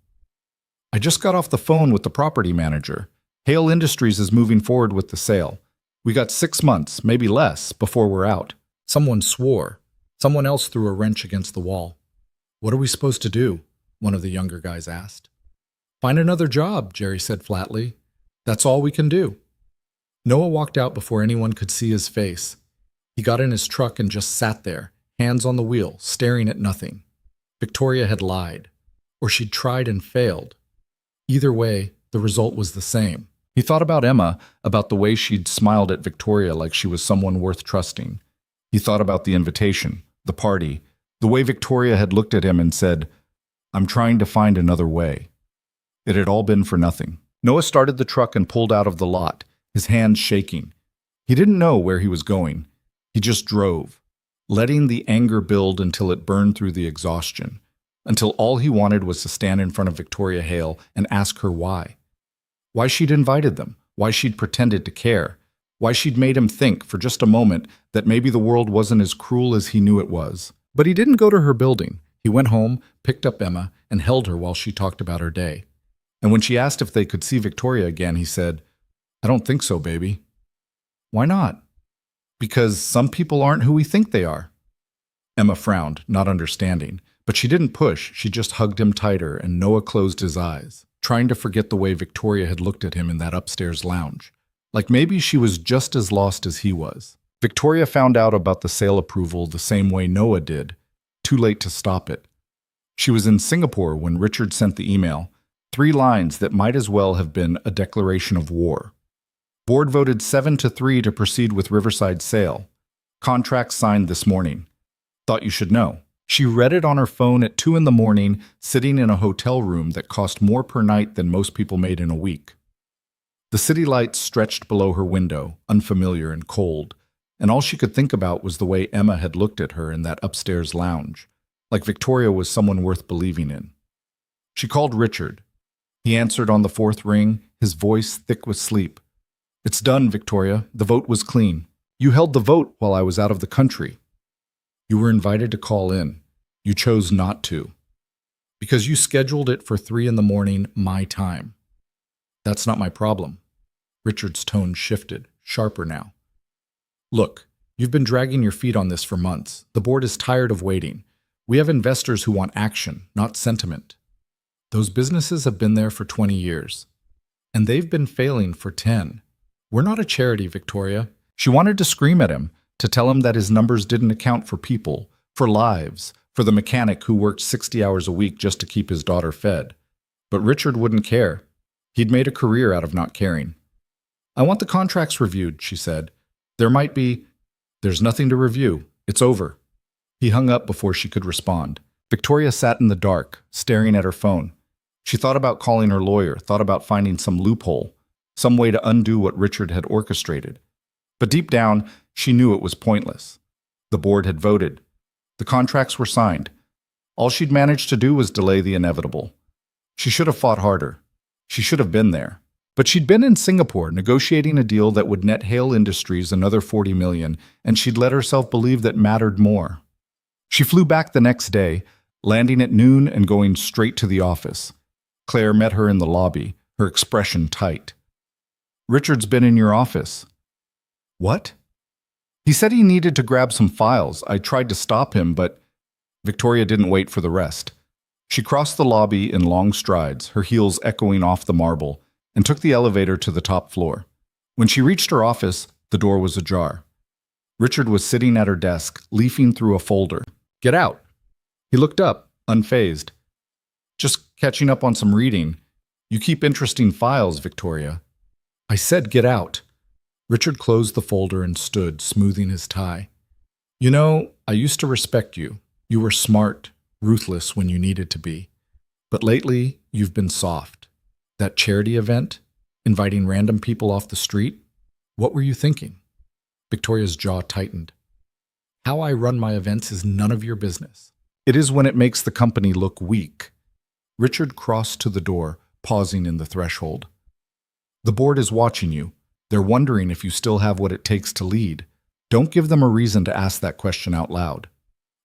Speaker 1: "I just got off the phone with the property manager. Hale Industries is moving forward with the sale. We got 6 months, maybe less, before we're out." Someone swore. Someone else threw a wrench against the wall. "What are we supposed to do?" one of the younger guys asked. "Find another job," Jerry said flatly. "That's all we can do." Noah walked out before anyone could see his face. He got in his truck and just sat there, hands on the wheel, staring at nothing. Victoria had lied, or she'd tried and failed. Either way, the result was the same. He thought about Emma, about the way she'd smiled at Victoria like she was someone worth trusting. He thought about the invitation, the party, the way Victoria had looked at him and said, "I'm trying to find another way." It had all been for nothing. Noah started the truck and pulled out of the lot, his hands shaking. He didn't know where he was going. He just drove, letting the anger build until it burned through the exhaustion, until all he wanted was to stand in front of Victoria Hale and ask her why. Why she'd invited them, why she'd pretended to care, why she'd made him think for just a moment that maybe the world wasn't as cruel as he knew it was. But he didn't go to her building. He went home, picked up Emma, and held her while she talked about her day. And when she asked if they could see Victoria again, he said, "I don't think so, baby." "Why not?" "Because some people aren't who we think they are." Emma frowned, not understanding, but she didn't push. She just hugged him tighter, and Noah closed his eyes, trying to forget the way Victoria had looked at him in that upstairs lounge. Like maybe she was just as lost as he was. Victoria found out about the sale approval the same way Noah did. Too late to stop it. She was in Singapore when Richard sent the email, 3 lines that might as well have been a declaration of war. Board voted 7-3 to proceed with Riverside sale. Contract signed this morning. Thought you should know. She read it on her phone at 2 a.m, sitting in a hotel room that cost more per night than most people made in a week. The city lights stretched below her window, unfamiliar and cold, and all she could think about was the way Emma had looked at her in that upstairs lounge, like Victoria was someone worth believing in. She called Richard. He answered on the 4th ring, his voice thick with sleep. "It's done, Victoria. The vote was clean. You held the vote while I was out of the country. You were invited to call in. You chose not to. Because you scheduled it for 3 a.m, my time. That's not my problem." Richard's tone shifted, sharper now. "Look, you've been dragging your feet on this for months. The board is tired of waiting. We have investors who want action, not sentiment. Those businesses have been there for 20 years. And they've been failing for 10. We're not a charity, Victoria." She wanted to scream at him, to tell him that his numbers didn't account for people, for lives, for the mechanic who worked 60 hours a week just to keep his daughter fed. But Richard wouldn't care. He'd made a career out of not caring. "I want the contracts reviewed," she said. There's nothing to review. It's over." He hung up before she could respond. Victoria sat in the dark, staring at her phone. She thought about calling her lawyer, thought about finding some loophole, some way to undo what Richard had orchestrated. But deep down, she knew it was pointless. The board had voted. The contracts were signed. All she'd managed to do was delay the inevitable. She should have fought harder. She should have been there. But she'd been in Singapore negotiating a deal that would net Hale Industries another $40 million, and she'd let herself believe that mattered more. She flew back the next day, landing at noon and going straight to the office. Claire met her in the lobby, her expression tight. "Richard's been in your office." "What?" "He said he needed to grab some files. I tried to stop him, but..." Victoria didn't wait for the rest. She crossed the lobby in long strides, her heels echoing off the marble, and took the elevator to the top floor. When she reached her office, the door was ajar. Richard was sitting at her desk, leafing through a folder. "Get out." He looked up, unfazed. "Just catching up on some reading. You keep interesting files, Victoria." "I said get out." Richard closed the folder and stood, smoothing his tie. "You know, I used to respect you. You were smart, ruthless when you needed to be. But lately, you've been soft. That charity event, inviting random people off the street, what were you thinking?" Victoria's jaw tightened. "How I run my events is none of your business. It is when it makes the company look weak." Richard crossed to the door, pausing in the threshold. "The board is watching you. They're wondering if you still have what it takes to lead. Don't give them a reason to ask that question out loud."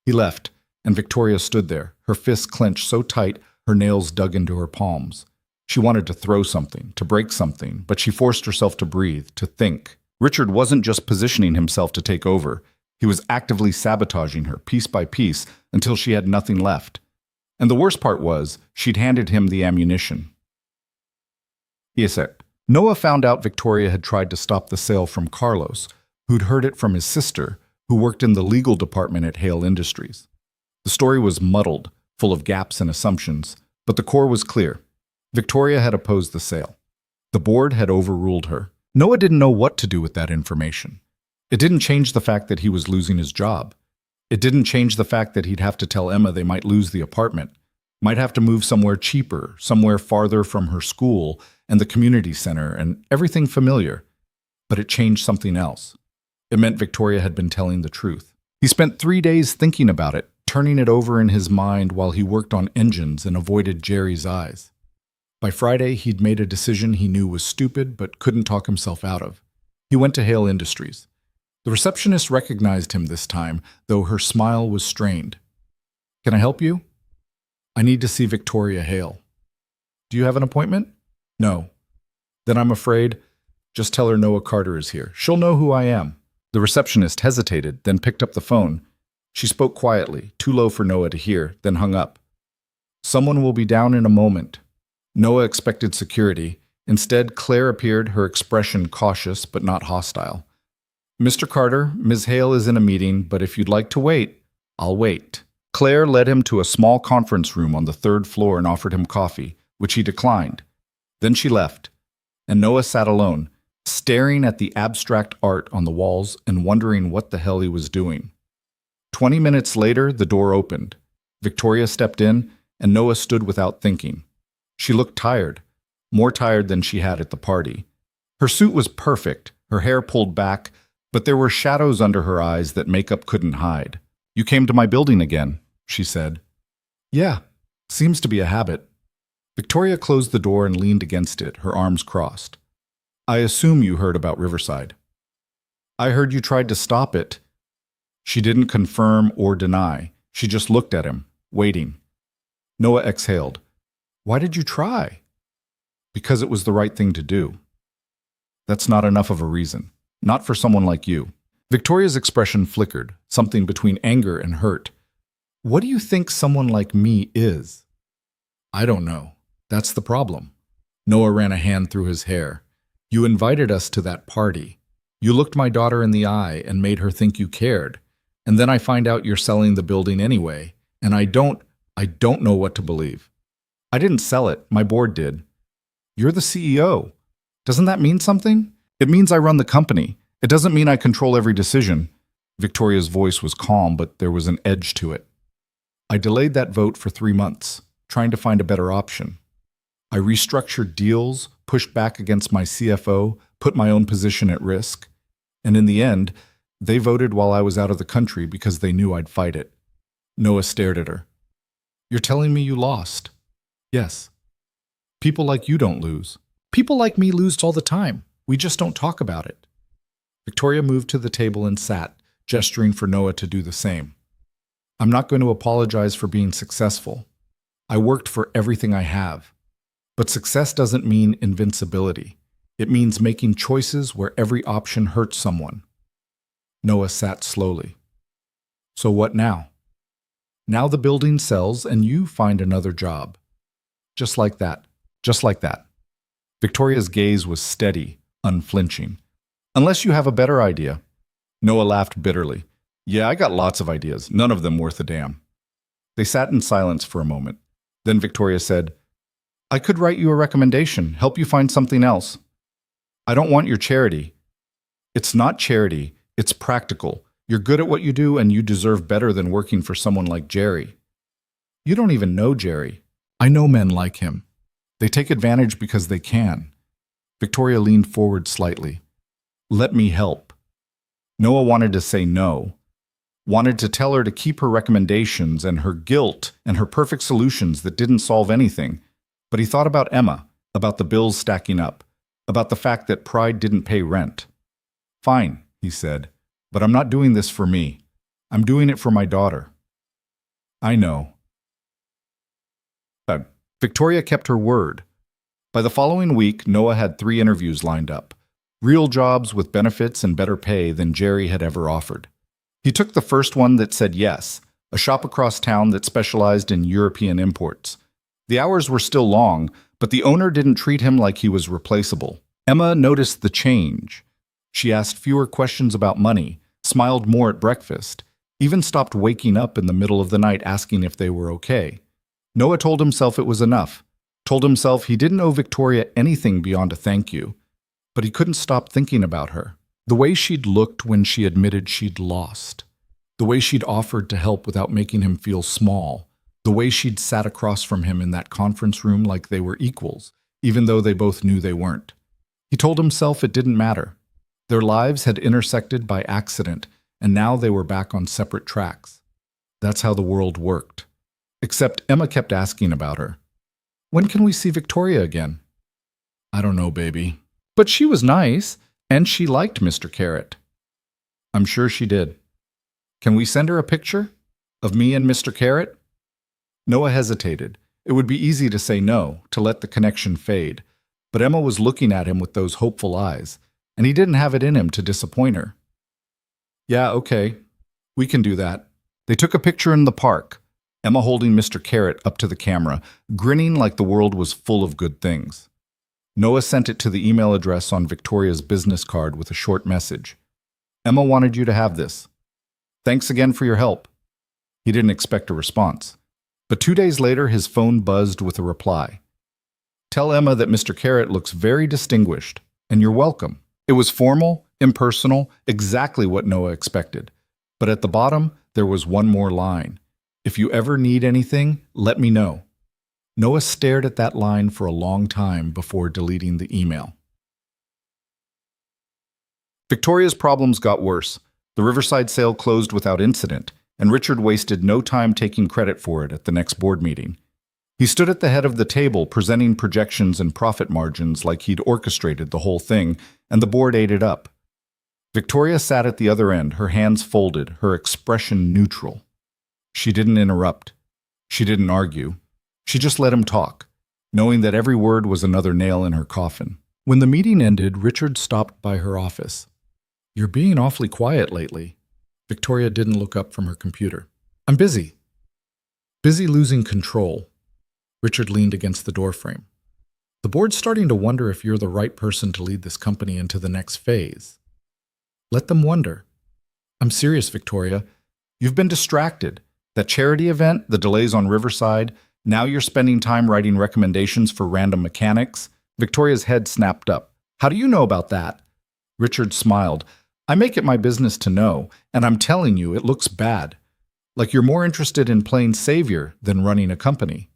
Speaker 1: He left, and Victoria stood there, her fists clenched so tight her nails dug into her palms. She wanted to throw something, to break something, but she forced herself to breathe, to think. Richard wasn't just positioning himself to take over. He was actively sabotaging her, piece by piece, until she had nothing left. And the worst part was, she'd handed him the ammunition. Noah found out Victoria had tried to stop the sale from Carlos, who'd heard it from his sister, who worked in the legal department at Hale Industries. The story was muddled, full of gaps and assumptions, but the core was clear. Victoria had opposed the sale. The board had overruled her. Noah didn't know what to do with that information. It didn't change the fact that he was losing his job. It didn't change the fact that he'd have to tell Emma they might lose the apartment, might have to move somewhere cheaper, somewhere farther from her school and the community center and everything familiar. But it changed something else. It meant Victoria had been telling the truth. He spent 3 days thinking about it, turning it over in his mind while he worked on engines and avoided Jerry's eyes. By Friday, he'd made a decision he knew was stupid but couldn't talk himself out of. He went to Hale Industries. The receptionist recognized him this time, though her smile was strained. "Can I help you?" "I need to see Victoria Hale." "Do you have an appointment?" "No." "Then I'm afraid, just tell her Noah Carter is here. She'll know who I am." The receptionist hesitated, then picked up the phone. She spoke quietly, too low for Noah to hear, then hung up. "Someone will be down in a moment." Noah expected security. Instead, Claire appeared, her expression cautious but not hostile. "Mr. Carter, Ms. Hale is in a meeting, but if you'd like to wait, I'll wait." Claire led him to a small conference room on the 3rd floor and offered him coffee, which he declined. Then she left, and Noah sat alone, staring at the abstract art on the walls and wondering what the hell he was doing. 20 minutes later, the door opened. Victoria stepped in, and Noah stood without thinking. She looked tired, more tired than she had at the party. Her suit was perfect, her hair pulled back, but there were shadows under her eyes that makeup couldn't hide. "You came to my building again," she said. "Yeah, seems to be a habit." Victoria closed the door and leaned against it, her arms crossed. "I assume you heard about Riverside." "I heard you tried to stop it." She didn't confirm or deny. She just looked at him, waiting. Noah exhaled. "Why did you try?" "Because it was the right thing to do." "That's not enough of a reason. Not for someone like you." Victoria's expression flickered, something between anger and hurt. "What do you think someone like me is?" "I don't know. That's the problem." Noah ran a hand through his hair. "You invited us to that party. You looked my daughter in the eye and made her think you cared. And then I find out you're selling the building anyway, and I don't know what to believe." "I didn't sell it. My board did." "You're the CEO. Doesn't that mean something?" "It means I run the company. It doesn't mean I control every decision." Victoria's voice was calm, but there was an edge to it. "I delayed that vote for 3 months, trying to find a better option. I restructured deals, pushed back against my CFO, put my own position at risk. And in the end, they voted while I was out of the country because they knew I'd fight it." Noah stared at her. "You're telling me you lost?" "Yes." "People like you don't lose." "People like me lose all the time. We just don't talk about it." Victoria moved to the table and sat, gesturing for Noah to do the same. "I'm not going to apologize for being successful. I worked for everything I have. But success doesn't mean invincibility. It means making choices where every option hurts someone." Noah sat slowly. "So what now?" "Now the building sells and you find another job." "Just like that. Just like that." Victoria's gaze was steady, unflinching. Unless you have a better idea. Noah laughed bitterly. Yeah, I got lots of ideas, none of them worth a damn. They sat in silence for a moment. Then Victoria said, I could write you a recommendation, help you find something else. I don't want your charity. It's not charity, it's practical. You're good at what you do and you deserve better than working for someone like Jerry. You don't even know Jerry. I know men like him. They take advantage because they can. Victoria leaned forward slightly. Let me help. Noah wanted to say no, wanted to tell her to keep her recommendations and her guilt and her perfect solutions that didn't solve anything. But he thought about Emma, about the bills stacking up, about the fact that pride didn't pay rent. Fine, he said, but I'm not doing this for me. I'm doing it for my daughter. I know. Victoria kept her word. By the following week, Noah had 3 interviews lined up. Real jobs with benefits and better pay than Jerry had ever offered. He took the first one that said yes, a shop across town that specialized in European imports. The hours were still long, but the owner didn't treat him like he was replaceable. Emma noticed the change. She asked fewer questions about money, smiled more at breakfast, even stopped waking up in the middle of the night asking if they were okay. Noah told himself it was enough, told himself he didn't owe Victoria anything beyond a thank you. But he couldn't stop thinking about her. The way she'd looked when she admitted she'd lost. The way she'd offered to help without making him feel small. The way she'd sat across from him in that conference room like they were equals, even though they both knew they weren't. He told himself it didn't matter. Their lives had intersected by accident, and now they were back on separate tracks. That's how the world worked. Except Emma kept asking about her. When can we see Victoria again? I don't know, baby. But she was nice, and she liked Mr. Carrot. I'm sure she did. Can we send her a picture? Of me and Mr. Carrot? Noah hesitated. It would be easy to say no, to let the connection fade. But Emma was looking at him with those hopeful eyes, and he didn't have it in him to disappoint her. Yeah, okay. We can do that. They took a picture in the park, Emma holding Mr. Carrot up to the camera, grinning like the world was full of good things. Noah sent it to the email address on Victoria's business card with a short message. Emma wanted you to have this. Thanks again for your help. He didn't expect a response. But 2 days later, his phone buzzed with a reply. Tell Emma that Mr. Carrot looks very distinguished, and you're welcome. It was formal, impersonal, exactly what Noah expected. But at the bottom, there was one more line. If you ever need anything, let me know. Noah stared at that line for a long time before deleting the email. Victoria's problems got worse. The Riverside sale closed without incident, and Richard wasted no time taking credit for it at the next board meeting. He stood at the head of the table presenting projections and profit margins like he'd orchestrated the whole thing, and the board ate it up. Victoria sat at the other end, her hands folded, her expression neutral. She didn't interrupt. She didn't argue. She just let him talk, knowing that every word was another nail in her coffin. When the meeting ended, Richard stopped by her office. You're being awfully quiet lately. Victoria didn't look up from her computer. I'm busy. Busy losing control. Richard leaned against the doorframe. The board's starting to wonder if you're the right person to lead this company into the next phase. Let them wonder. I'm serious, Victoria. You've been distracted. That charity event, the delays on Riverside, now you're spending time writing recommendations for random mechanics. Victoria's head snapped up. How do you know about that? Richard smiled. I make it my business to know, and I'm telling you, it looks bad. Like you're more interested in playing savior than running a company.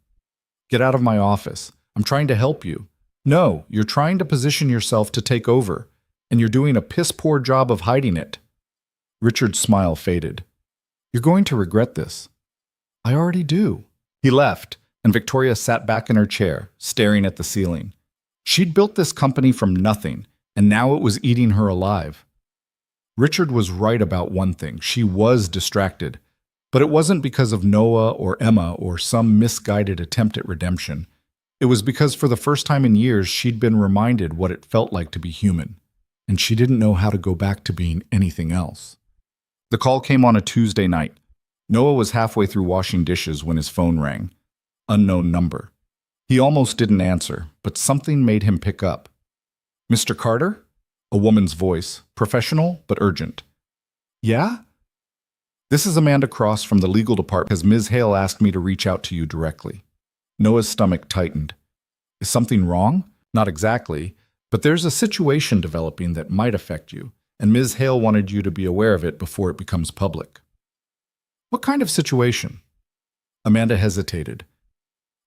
Speaker 1: Get out of my office. I'm trying to help you. No, you're trying to position yourself to take over, and you're doing a piss-poor job of hiding it. Richard's smile faded. You're going to regret this. I already do. He left, and Victoria sat back in her chair, staring at the ceiling. She'd built this company from nothing, and now it was eating her alive. Richard was right about one thing. She was distracted. But it wasn't because of Noah or Emma or some misguided attempt at redemption. It was because for the first time in years, she'd been reminded what it felt like to be human, and she didn't know how to go back to being anything else. The call came on a Tuesday night. Noah was halfway through washing dishes when his phone rang. Unknown number. He almost didn't answer, but something made him pick up. Mr. Carter? A woman's voice, professional but urgent. Yeah? This is Amanda Cross from the legal department because Ms. Hale asked me to reach out to you directly. Noah's stomach tightened. Is something wrong? Not exactly, but there's a situation developing that might affect you, and Ms. Hale wanted you to be aware of it before it becomes public. What kind of situation? Amanda hesitated.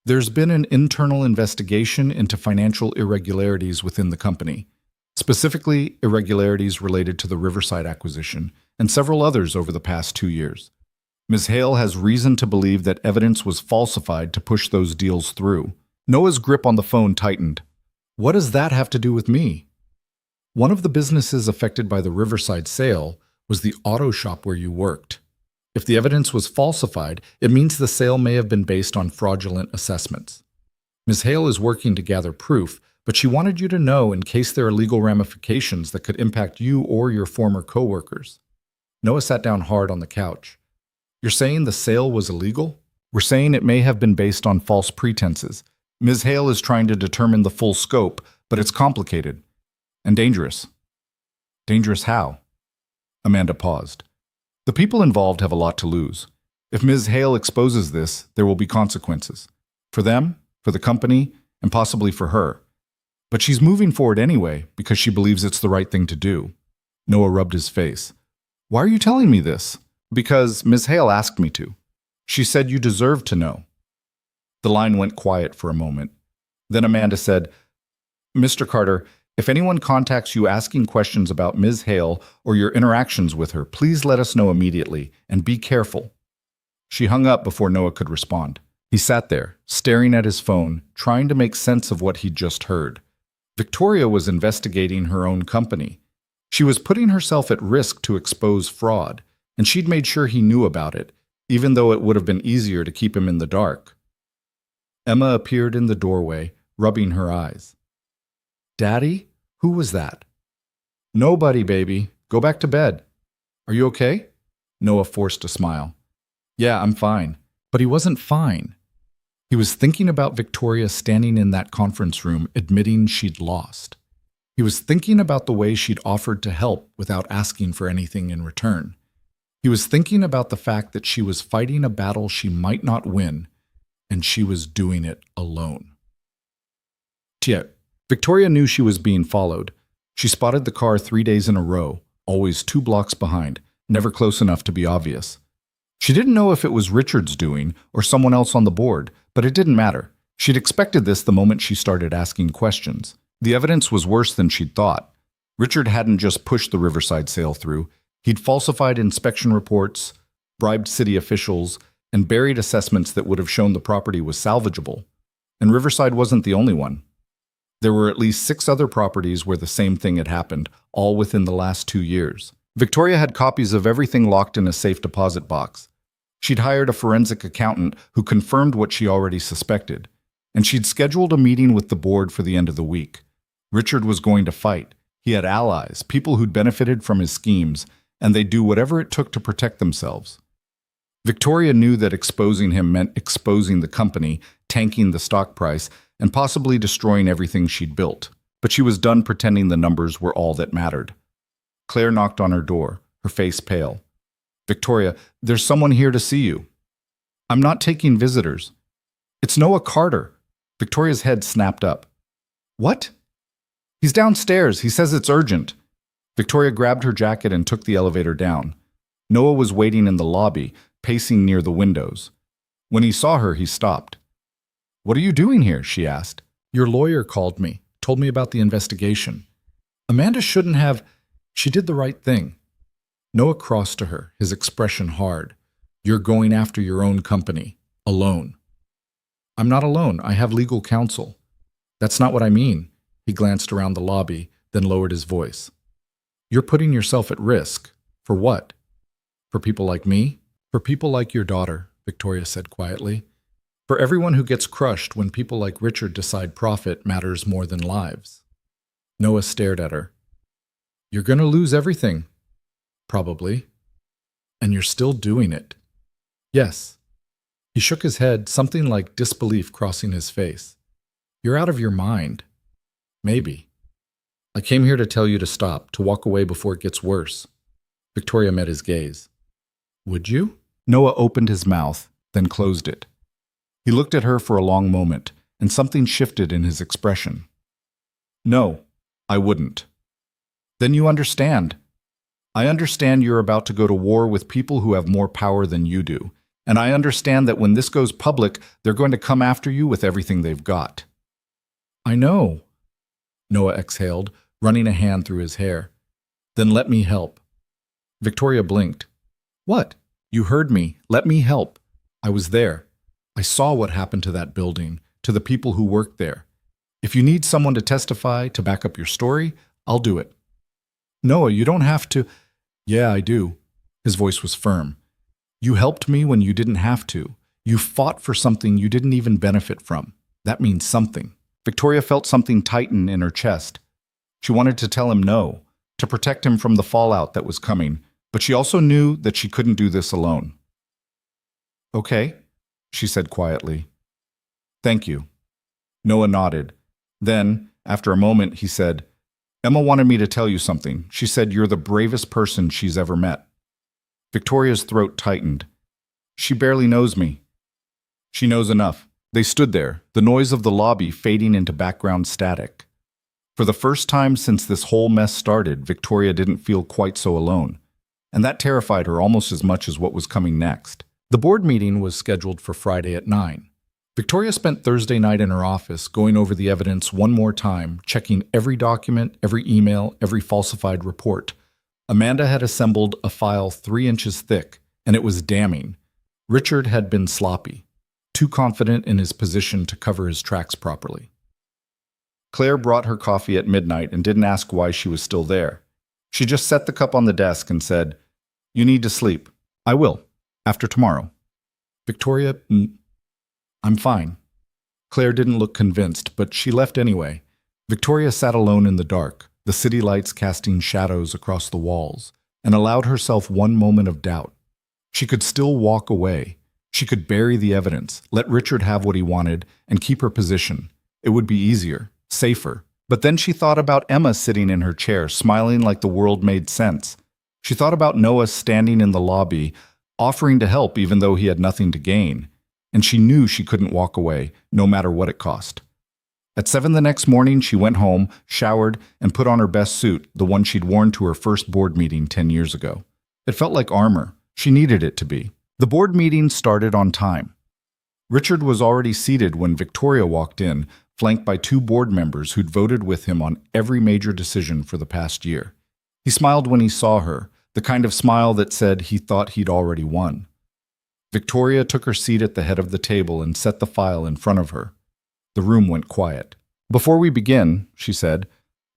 Speaker 1: There's been an internal investigation into financial irregularities within the company, specifically irregularities related to the Riverside acquisition and several others over the past 2 years. Ms. Hale has reason to believe that evidence was falsified to push those deals through. Noah's grip on the phone tightened. What does that have to do with me? One of the businesses affected by the Riverside sale was the auto shop where you worked. If the evidence was falsified, it means the sale may have been based on fraudulent assessments. Ms. Hale is working to gather proof, but she wanted you to know in case there are legal ramifications that could impact you or your former coworkers. Noah sat down hard on the couch. You're saying the sale was illegal? We're saying it may have been based on false pretenses. Ms. Hale is trying to determine the full scope, but it's complicated and dangerous. Dangerous how? Amanda paused. The people involved have a lot to lose. If Ms. Hale exposes this, there will be consequences. For them, for the company, and possibly for her. But she's moving forward anyway because she believes it's the right thing to do. Noah rubbed his face. Why are you telling me this? Because Ms. Hale asked me to. She said you deserve to know. The line went quiet for a moment. Then Amanda said, Mr. Carter, if anyone contacts you asking questions about Ms. Hale or your interactions with her, please let us know immediately, and be careful. She hung up before Noah could respond. He sat there, staring at his phone, trying to make sense of what he'd just heard. Victoria was investigating her own company. She was putting herself at risk to expose fraud, and she'd made sure he knew about it, even though it would have been easier to keep him in the dark. Emma appeared in the doorway, rubbing her eyes. Daddy? Who was that? Nobody, baby. Go back to bed. Are you okay? Noah forced a smile. Yeah, I'm fine. But he wasn't fine. He was thinking about Victoria standing in that conference room admitting she'd lost. He was thinking about the way she'd offered to help without asking for anything in return. He was thinking about the fact that she was fighting a battle she might not win, and she was doing it alone. Victoria knew she was being followed. She spotted the car 3 days in a row, always 2 blocks behind, never close enough to be obvious. She didn't know if it was Richard's doing or someone else on the board, but it didn't matter. She'd expected this the moment she started asking questions. The evidence was worse than she'd thought. Richard hadn't just pushed the Riverside sale through. He'd falsified inspection reports, bribed city officials, and buried assessments that would have shown the property was salvageable. And Riverside wasn't the only one. There were at least 6 other properties where the same thing had happened, all within the last 2 years. Victoria had copies of everything locked in a safe deposit box. She'd hired a forensic accountant who confirmed what she already suspected, and she'd scheduled a meeting with the board for the end of the week. Richard was going to fight. He had allies, people who'd benefited from his schemes, and they'd do whatever it took to protect themselves. Victoria knew that exposing him meant exposing the company, tanking the stock price, and possibly destroying everything she'd built. But she was done pretending the numbers were all that mattered. Claire knocked on her door, her face pale. Victoria, there's someone here to see you. I'm not taking visitors. It's Noah Carter. Victoria's head snapped up. What? He's downstairs. He says it's urgent. Victoria grabbed her jacket and took the elevator down. Noah was waiting in the lobby, pacing near the windows. When he saw her, he stopped. What are you doing here? She asked. Your lawyer called me, told me about the investigation. Amanda shouldn't have. She did the right thing. Noah crossed to her, his expression hard. You're going after your own company, alone. I'm not alone. I have legal counsel. That's not what I mean. He glanced around the lobby, then lowered his voice. You're putting yourself at risk. For what? For people like me? For people like your daughter, Victoria said quietly. For everyone who gets crushed when people like Richard decide profit matters more than lives. Noah stared at her. You're going to lose everything. Probably. And you're still doing it. Yes. He shook his head, something like disbelief crossing his face. You're out of your mind. Maybe. I came here to tell you to stop, to walk away before it gets worse. Victoria met his gaze. Would you? Noah opened his mouth, then closed it. He looked at her for a long moment, and something shifted in his expression. No, I wouldn't. Then you understand. I understand you're about to go to war with people who have more power than you do, and I understand that when this goes public, they're going to come after you with everything they've got. I know. Noah exhaled, running a hand through his hair. Then let me help. Victoria blinked. What? You heard me. Let me help. I was there. I saw what happened to that building, to the people who worked there. If you need someone to testify, to back up your story, I'll do it. Noah, you don't have to. Yeah, I do. His voice was firm. You helped me when you didn't have to. You fought for something you didn't even benefit from. That means something. Victoria felt something tighten in her chest. She wanted to tell him no, to protect him from the fallout that was coming, but she also knew that she couldn't do this alone. Okay, she said quietly. Thank you. Noah nodded. Then, after a moment, he said, Emma wanted me to tell you something. She said you're the bravest person she's ever met. Victoria's throat tightened. She barely knows me. She knows enough. They stood there, the noise of the lobby fading into background static. For the first time since this whole mess started, Victoria didn't feel quite so alone, and that terrified her almost as much as what was coming next. The board meeting was scheduled for Friday at 9. Victoria spent Thursday night in her office going over the evidence one more time, checking every document, every email, every falsified report. Amanda had assembled a file 3 inches thick, and it was damning. Richard had been sloppy, too confident in his position to cover his tracks properly. Claire brought her coffee at midnight and didn't ask why she was still there. She just set the cup on the desk and said, You need to sleep. I will, after tomorrow. Victoria, I'm fine. Claire didn't look convinced, but she left anyway. Victoria sat alone in the dark, the city lights casting shadows across the walls, and allowed herself one moment of doubt. She could still walk away. She could bury the evidence, let Richard have what he wanted, and keep her position. It would be easier, safer. But then she thought about Emma sitting in her chair, smiling like the world made sense. She thought about Noah standing in the lobby, offering to help even though he had nothing to gain. And she knew she couldn't walk away, no matter what it cost. At 7 the next morning, she went home, showered, and put on her best suit, the one she'd worn to her first board meeting 10 years ago. It felt like armor. She needed it to be. The board meeting started on time. Richard was already seated when Victoria walked in, flanked by 2 board members who'd voted with him on every major decision for the past year. He smiled when he saw her, the kind of smile that said he thought he'd already won. Victoria took her seat at the head of the table and set the file in front of her. The room went quiet. Before we begin, she said,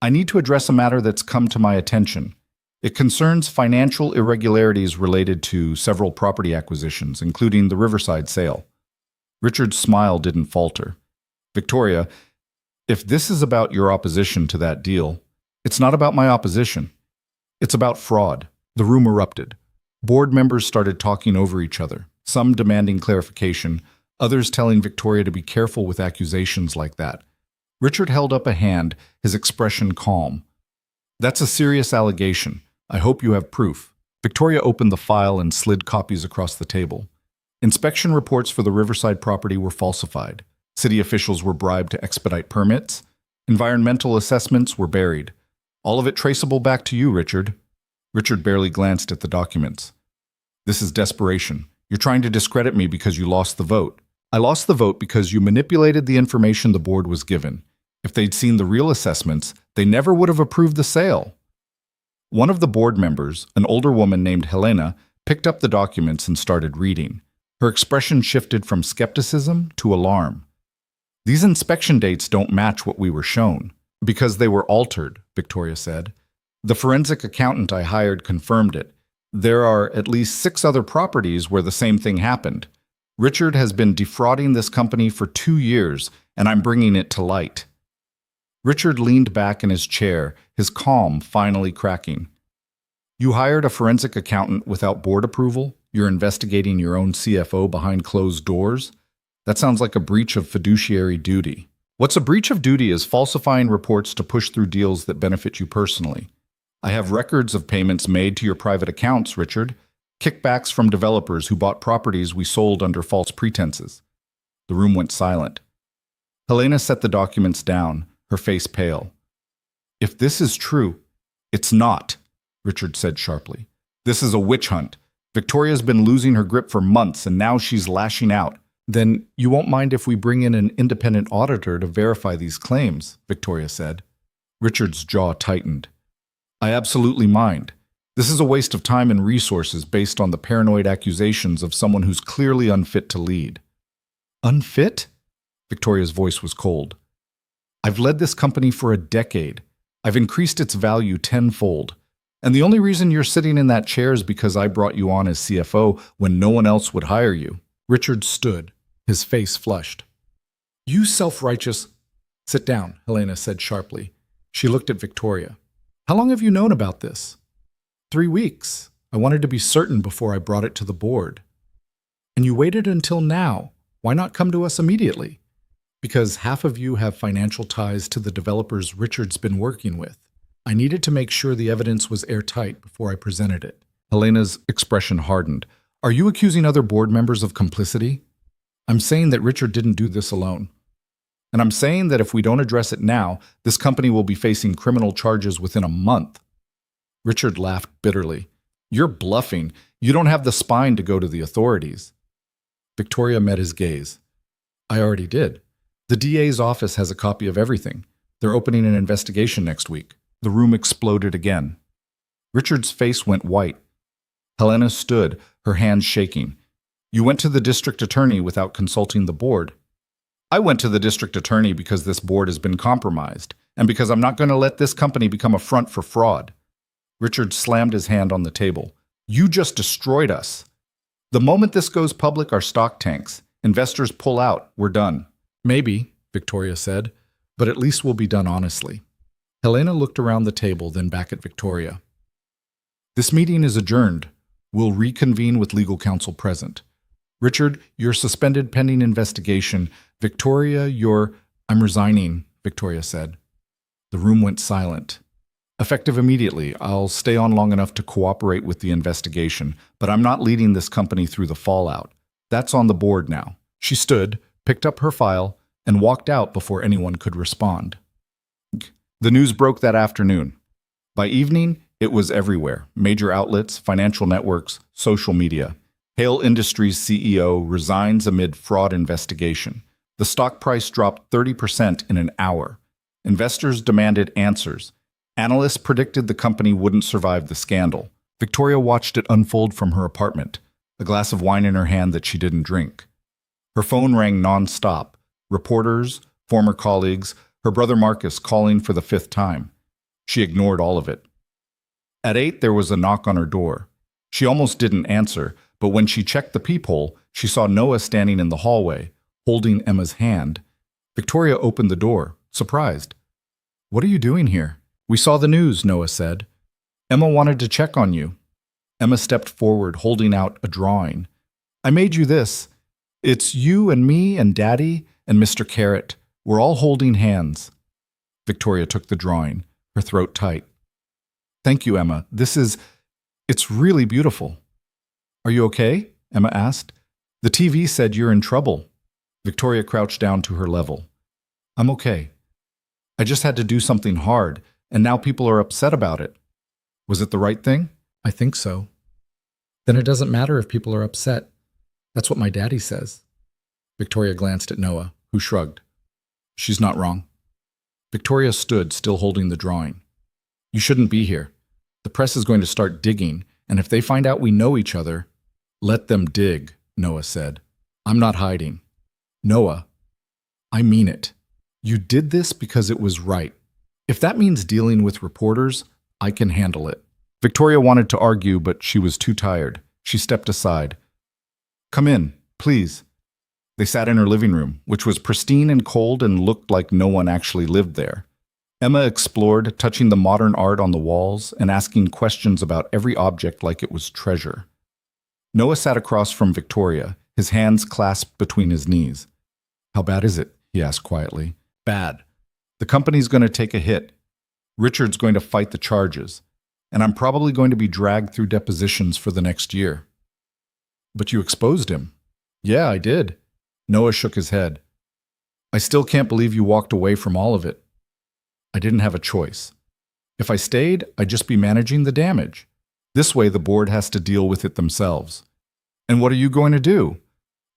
Speaker 1: I need to address a matter that's come to my attention. It concerns financial irregularities related to several property acquisitions, including the Riverside sale. Richard's smile didn't falter. Victoria, if this is about your opposition to that deal, it's not about my opposition. It's about fraud. The room erupted. Board members started talking over each other, some demanding clarification, others telling Victoria to be careful with accusations like that. Richard held up a hand, his expression calm. That's a serious allegation. I hope you have proof. Victoria opened the file and slid copies across the table. Inspection reports for the Riverside property were falsified. City officials were bribed to expedite permits. Environmental assessments were buried. All of it traceable back to you, Richard. Richard barely glanced at the documents. This is desperation. You're trying to discredit me because you lost the vote. I lost the vote because you manipulated the information the board was given. If they'd seen the real assessments, they never would have approved the sale. One of the board members, an older woman named Helena, picked up the documents and started reading. Her expression shifted from skepticism to alarm. These inspection dates don't match what we were shown. Because they were altered, Victoria said. The forensic accountant I hired confirmed it. There are at least 6 other properties where the same thing happened. Richard has been defrauding this company for 2 years, and I'm bringing it to light. Richard leaned back in his chair, his calm finally cracking. You hired a forensic accountant without board approval? You're investigating your own CFO behind closed doors? That sounds like a breach of fiduciary duty. What's a breach of duty is falsifying reports to push through deals that benefit you personally. I have records of payments made to your private accounts, Richard. Kickbacks from developers who bought properties we sold under false pretenses. The room went silent. Helena set the documents down, her face pale. If this is true, it's not, Richard said sharply. This is a witch hunt. Victoria's been losing her grip for months, and now she's lashing out. Then you won't mind if we bring in an independent auditor to verify these claims, Victoria said. Richard's jaw tightened. I absolutely mind. This is a waste of time and resources based on the paranoid accusations of someone who's clearly unfit to lead. Unfit? Victoria's voice was cold. I've led this company for a decade. I've increased its value tenfold. And the only reason you're sitting in that chair is because I brought you on as CFO when no one else would hire you. Richard stood, his face flushed. You self-righteous— Sit down, Helena said sharply. She looked at Victoria. How long have you known about this? 3 weeks. I wanted to be certain before I brought it to the board. And you waited until now. Why not come to us immediately? Because half of you have financial ties to the developers Richard's been working with. I needed to make sure the evidence was airtight before I presented it. Helena's expression hardened. Are you accusing other board members of complicity? I'm saying that Richard didn't do this alone. And I'm saying that if we don't address it now, this company will be facing criminal charges within a month. Richard laughed bitterly. You're bluffing. You don't have the spine to go to the authorities. Victoria met his gaze. I already did. The DA's office has a copy of everything. They're opening an investigation next week. The room exploded again. Richard's face went white. Helena stood, her hands shaking. You went to the district attorney without consulting the board. I went to the district attorney because this board has been compromised, and because I'm not going to let this company become a front for fraud. Richard slammed his hand on the table. You just destroyed us. The moment this goes public, our stock tanks. Investors pull out. We're done. Maybe, Victoria said, but at least we'll be done honestly. Helena looked around the table, then back at Victoria. This meeting is adjourned. We'll reconvene with legal counsel present. Richard, you're suspended pending investigation. Victoria, I'm resigning, Victoria said. The room went silent. Effective immediately, I'll stay on long enough to cooperate with the investigation, but I'm not leading this company through the fallout. That's on the board now. She stood, picked up her file, and walked out before anyone could respond. The news broke that afternoon. By evening, it was everywhere. Major outlets, financial networks, social media. Hale Industries CEO resigns amid fraud investigation. The stock price dropped 30% in an hour. Investors demanded answers. Analysts predicted the company wouldn't survive the scandal. Victoria watched it unfold from her apartment, a glass of wine in her hand that she didn't drink. Her phone rang non-stop. Reporters, former colleagues, her brother Marcus calling for the 5th time. She ignored all of it. At 8, there was a knock on her door. She almost didn't answer, but when she checked the peephole, she saw Noah standing in the hallway, holding Emma's hand. Victoria opened the door, surprised. What are you doing here? We saw the news, Noah said. Emma wanted to check on you. Emma stepped forward, holding out a drawing. I made you this. It's you and me and Daddy and Mr. Carrot. We're all holding hands. Victoria took the drawing, her throat tight. Thank you, Emma. It's really beautiful. Are you okay? Emma asked. The TV said you're in trouble. Victoria crouched down to her level. I'm okay. I just had to do something hard, and now people are upset about it. Was it the right thing? I think so. Then it doesn't matter if people are upset. That's what my daddy says. Victoria glanced at Noah, who shrugged. She's not wrong. Victoria stood, still holding the drawing. You shouldn't be here. The press is going to start digging, and if they find out we know each other, let them dig, Noah said. I'm not hiding. Noah, I mean it. You did this because it was right. If that means dealing with reporters, I can handle it. Victoria wanted to argue, but she was too tired. She stepped aside. Come in, please. They sat in her living room, which was pristine and cold and looked like no one actually lived there. Emma explored, touching the modern art on the walls and asking questions about every object like it was treasure. Noah sat across from Victoria, his hands clasped between his knees. How bad is it? He asked quietly. Bad. The company's going to take a hit. Richard's going to fight the charges. And I'm probably going to be dragged through depositions for the next year. But you exposed him. Yeah, I did. Noah shook his head. I still can't believe you walked away from all of it. I didn't have a choice. If I stayed, I'd just be managing the damage. This way, the board has to deal with it themselves. And what are you going to do?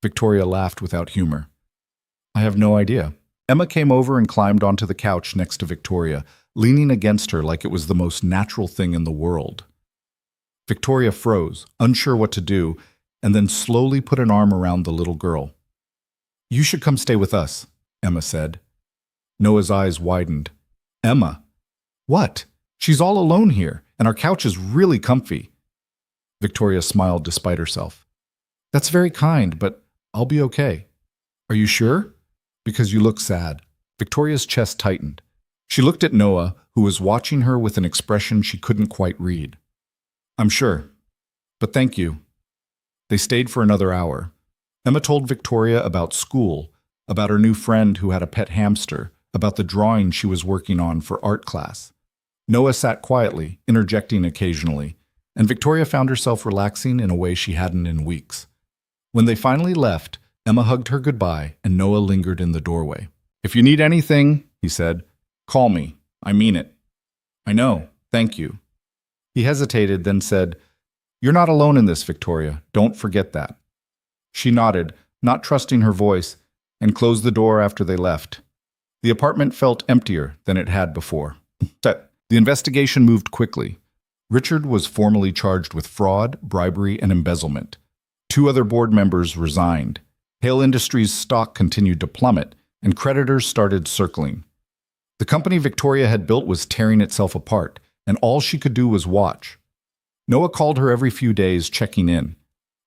Speaker 1: Victoria laughed without humor. I have no idea. Emma came over and climbed onto the couch next to Victoria, leaning against her like it was the most natural thing in the world. Victoria froze, unsure what to do, and then slowly put an arm around the little girl. You should come stay with us, Emma said. Noah's eyes widened. Emma? What? She's all alone here, and our couch is really comfy. Victoria smiled despite herself. That's very kind, but I'll be okay. Are you sure? Because you look sad. Victoria's chest tightened. She looked at Noah, who was watching her with an expression she couldn't quite read. I'm sure. But thank you. They stayed for another hour. Emma told Victoria about school, about her new friend who had a pet hamster, about the drawing she was working on for art class. Noah sat quietly, interjecting occasionally, and Victoria found herself relaxing in a way she hadn't in weeks. When they finally left, Emma hugged her goodbye, and Noah lingered in the doorway. If you need anything, he said, call me. I mean it. I know. Thank you. He hesitated, then said, You're not alone in this, Victoria. Don't forget that. She nodded, not trusting her voice, and closed the door after they left. The apartment felt emptier than it had before. The investigation moved quickly. Richard was formally charged with fraud, bribery, and embezzlement. 2 other board members resigned. Hale Industries' stock continued to plummet, and creditors started circling. The company Victoria had built was tearing itself apart, and all she could do was watch. Noah called her every few days, checking in.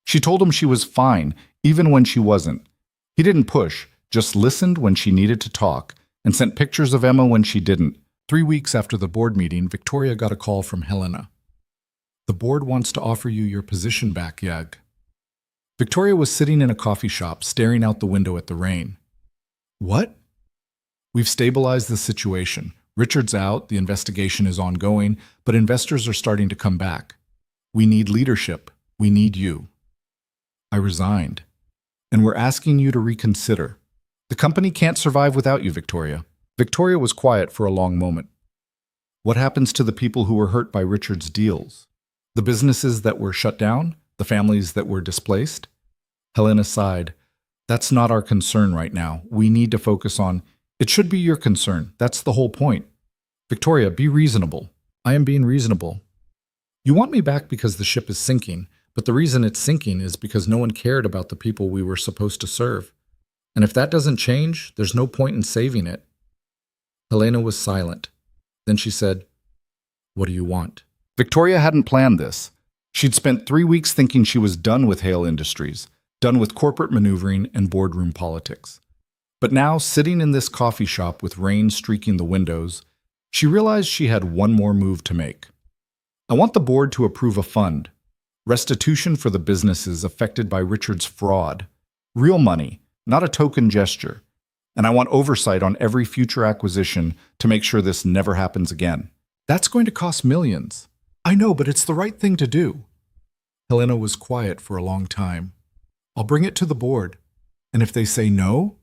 Speaker 1: She told him she was fine, even when she wasn't. He didn't push, just listened when she needed to talk, and sent pictures of Emma when she didn't. 3 weeks after the board meeting, Victoria got a call from Helena. The board wants to offer you your position back, Jag. Victoria was sitting in a coffee shop, staring out the window at the rain. What? We've stabilized the situation. Richard's out, the investigation is ongoing, but investors are starting to come back. We need leadership. We need you. I resigned. And we're asking you to reconsider. The company can't survive without you, Victoria. Victoria was quiet for a long moment. What happens to the people who were hurt by Richard's deals? The businesses that were shut down? The families that were displaced? Helena sighed. That's not our concern right now. We need to focus on... It should be your concern. That's the whole point. Victoria, be reasonable. I am being reasonable. You want me back because the ship is sinking, but the reason it's sinking is because no one cared about the people we were supposed to serve. And if that doesn't change, there's no point in saving it. Helena was silent. Then she said, What do you want? Victoria hadn't planned this. She'd spent 3 weeks thinking she was done with Hale Industries, done with corporate maneuvering and boardroom politics. But now, sitting in this coffee shop with rain streaking the windows, she realized she had one more move to make. I want the board to approve a fund, restitution for the businesses affected by Richard's fraud, real money, not a token gesture, and I want oversight on every future acquisition to make sure this never happens again. That's going to cost millions. I know, but it's the right thing to do. Helena was quiet for a long time. I'll bring it to the board, and if they say no,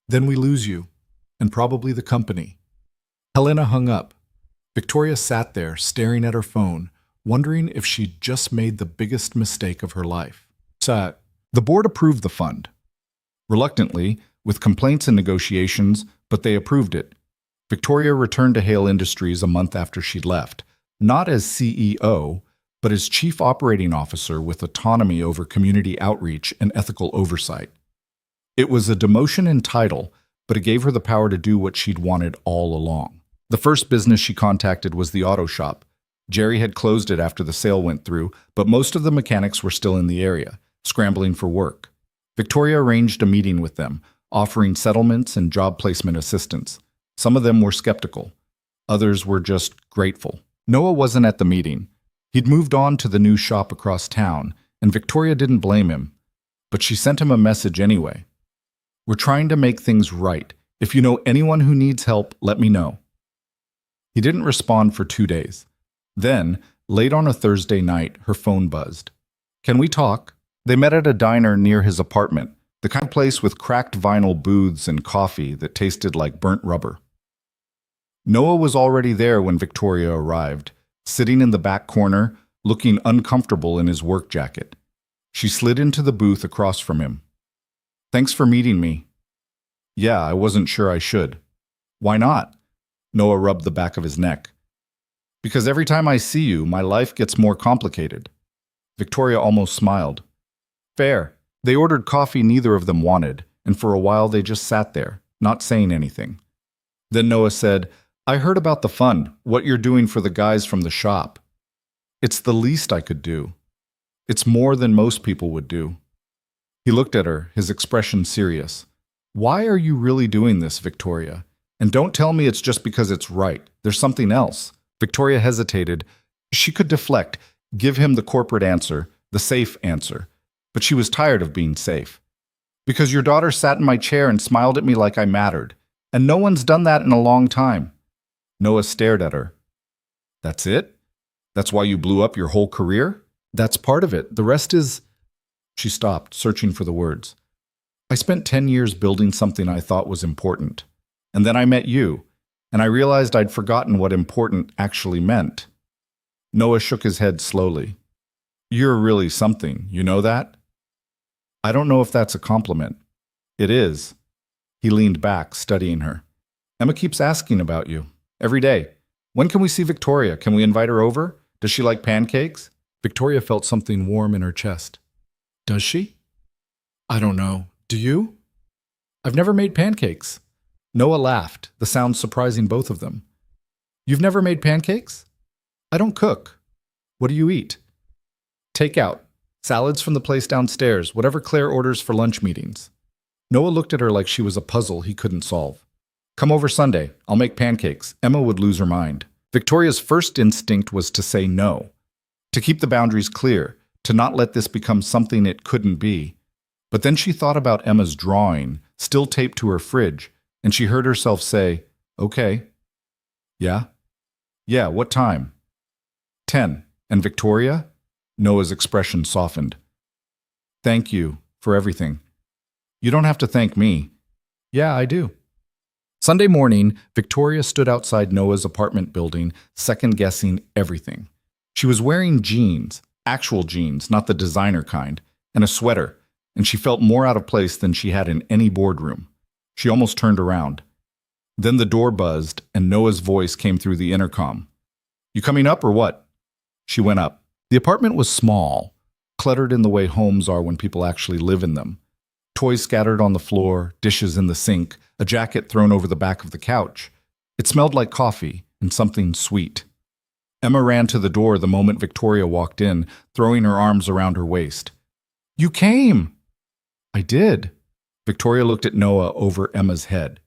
Speaker 1: then we lose you, and probably the company. Helena hung up. Victoria sat there, staring at her phone, wondering if she'd just made the biggest mistake of her life. The board approved the fund. Reluctantly, with complaints and negotiations, but they approved it. Victoria returned to Hale Industries a month after she'd left, not as CEO, but as Chief Operating Officer with autonomy over community outreach and ethical oversight. It was a demotion in title, but it gave her the power to do what she'd wanted all along. The first business she contacted was the auto shop. Jerry had closed it after the sale went through, but most of the mechanics were still in the area, scrambling for work. Victoria arranged a meeting with them, offering settlements and job placement assistance. Some of them were skeptical. Others were just grateful. Noah wasn't at the meeting. He'd moved on to the new shop across town, and Victoria didn't blame him. But she sent him a message anyway. We're trying to make things right. If you know anyone who needs help, let me know. He didn't respond for 2 days. Then, late on a Thursday night, her phone buzzed. Can we talk? They met at a diner near his apartment, the kind of place with cracked vinyl booths and coffee that tasted like burnt rubber. Noah was already there when Victoria arrived, sitting in the back corner, looking uncomfortable in his work jacket. She slid into the booth across from him. Thanks for meeting me. Yeah, I wasn't sure I should. Why not? Noah rubbed the back of his neck. Because every time I see you, my life gets more complicated. Victoria almost smiled. Fair. They ordered coffee neither of them wanted, and for a while they just sat there, not saying anything. Then Noah said, I heard about the fund, what you're doing for the guys from the shop. It's the least I could do. It's more than most people would do. He looked at her, his expression serious. Why are you really doing this, Victoria? And don't tell me it's just because it's right. There's something else. Victoria hesitated. She could deflect, give him the corporate answer, the safe answer. But she was tired of being safe. Because your daughter sat in my chair and smiled at me like I mattered. And no one's done that in a long time. Noah stared at her. That's it? That's why you blew up your whole career? That's part of it. The rest is... She stopped, searching for the words. I spent 10 years building something I thought was important. And then I met you, and I realized I'd forgotten what important actually meant. Noah shook his head slowly. You're really something, you know that? I don't know if that's a compliment. It is. He leaned back, studying her. Emma keeps asking about you. Every day. When can we see Victoria? Can we invite her over? Does she like pancakes? Victoria felt something warm in her chest. Does she? I don't know. Do you? I've never made pancakes. Noah laughed, the sound surprising both of them. You've never made pancakes? I don't cook. What do you eat? Takeout. Salads from the place downstairs, whatever Claire orders for lunch meetings. Noah looked at her like she was a puzzle he couldn't solve. Come over Sunday. I'll make pancakes. Emma would lose her mind. Victoria's first instinct was to say no, to keep the boundaries clear, to not let this become something it couldn't be. But then she thought about Emma's drawing, still taped to her fridge, and she heard herself say, okay. Yeah? Yeah, what time? 10. And Victoria? Noah's expression softened. Thank you for everything. You don't have to thank me. Yeah, I do. Sunday morning, Victoria stood outside Noah's apartment building, second-guessing everything. She was wearing jeans, actual jeans, not the designer kind, and a sweater, and she felt more out of place than she had in any boardroom. She almost turned around. Then the door buzzed, and Noah's voice came through the intercom. You coming up or what? She went up. The apartment was small, cluttered in the way homes are when people actually live in them. Toys scattered on the floor, dishes in the sink, a jacket thrown over the back of the couch. It smelled like coffee and something sweet. Emma ran to the door the moment Victoria walked in, throwing her arms around her waist. You came! I did. Victoria looked at Noah over Emma's head.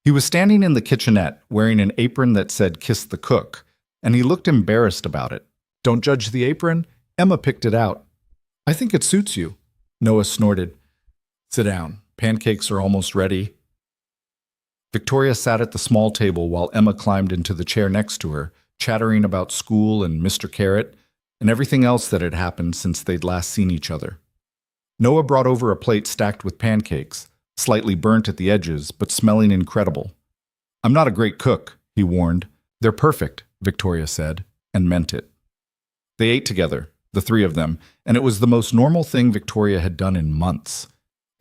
Speaker 1: He was standing in the kitchenette, wearing an apron that said Kiss the Cook, and he looked embarrassed about it. Don't judge the apron. Emma picked it out. I think it suits you. Noah snorted. Sit down. Pancakes are almost ready. Victoria sat at the small table while Emma climbed into the chair next to her, chattering about school and Mr. Carrot and everything else that had happened since they'd last seen each other. Noah brought over a plate stacked with pancakes, slightly burnt at the edges, but smelling incredible. I'm not a great cook, he warned. They're perfect, Victoria said, and meant it. They ate together, the three of them, and it was the most normal thing Victoria had done in months.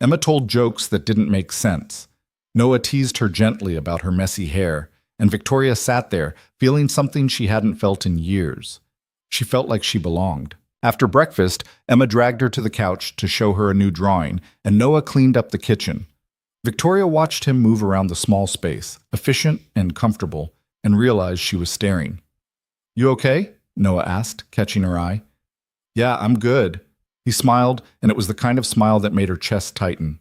Speaker 1: Emma told jokes that didn't make sense. Noah teased her gently about her messy hair, and Victoria sat there, feeling something she hadn't felt in years. She felt like she belonged. After breakfast, Emma dragged her to the couch to show her a new drawing, and Noah cleaned up the kitchen. Victoria watched him move around the small space, efficient and comfortable, and realized she was staring. You okay? Noah asked, catching her eye. Yeah, I'm good. He smiled, and it was the kind of smile that made her chest tighten.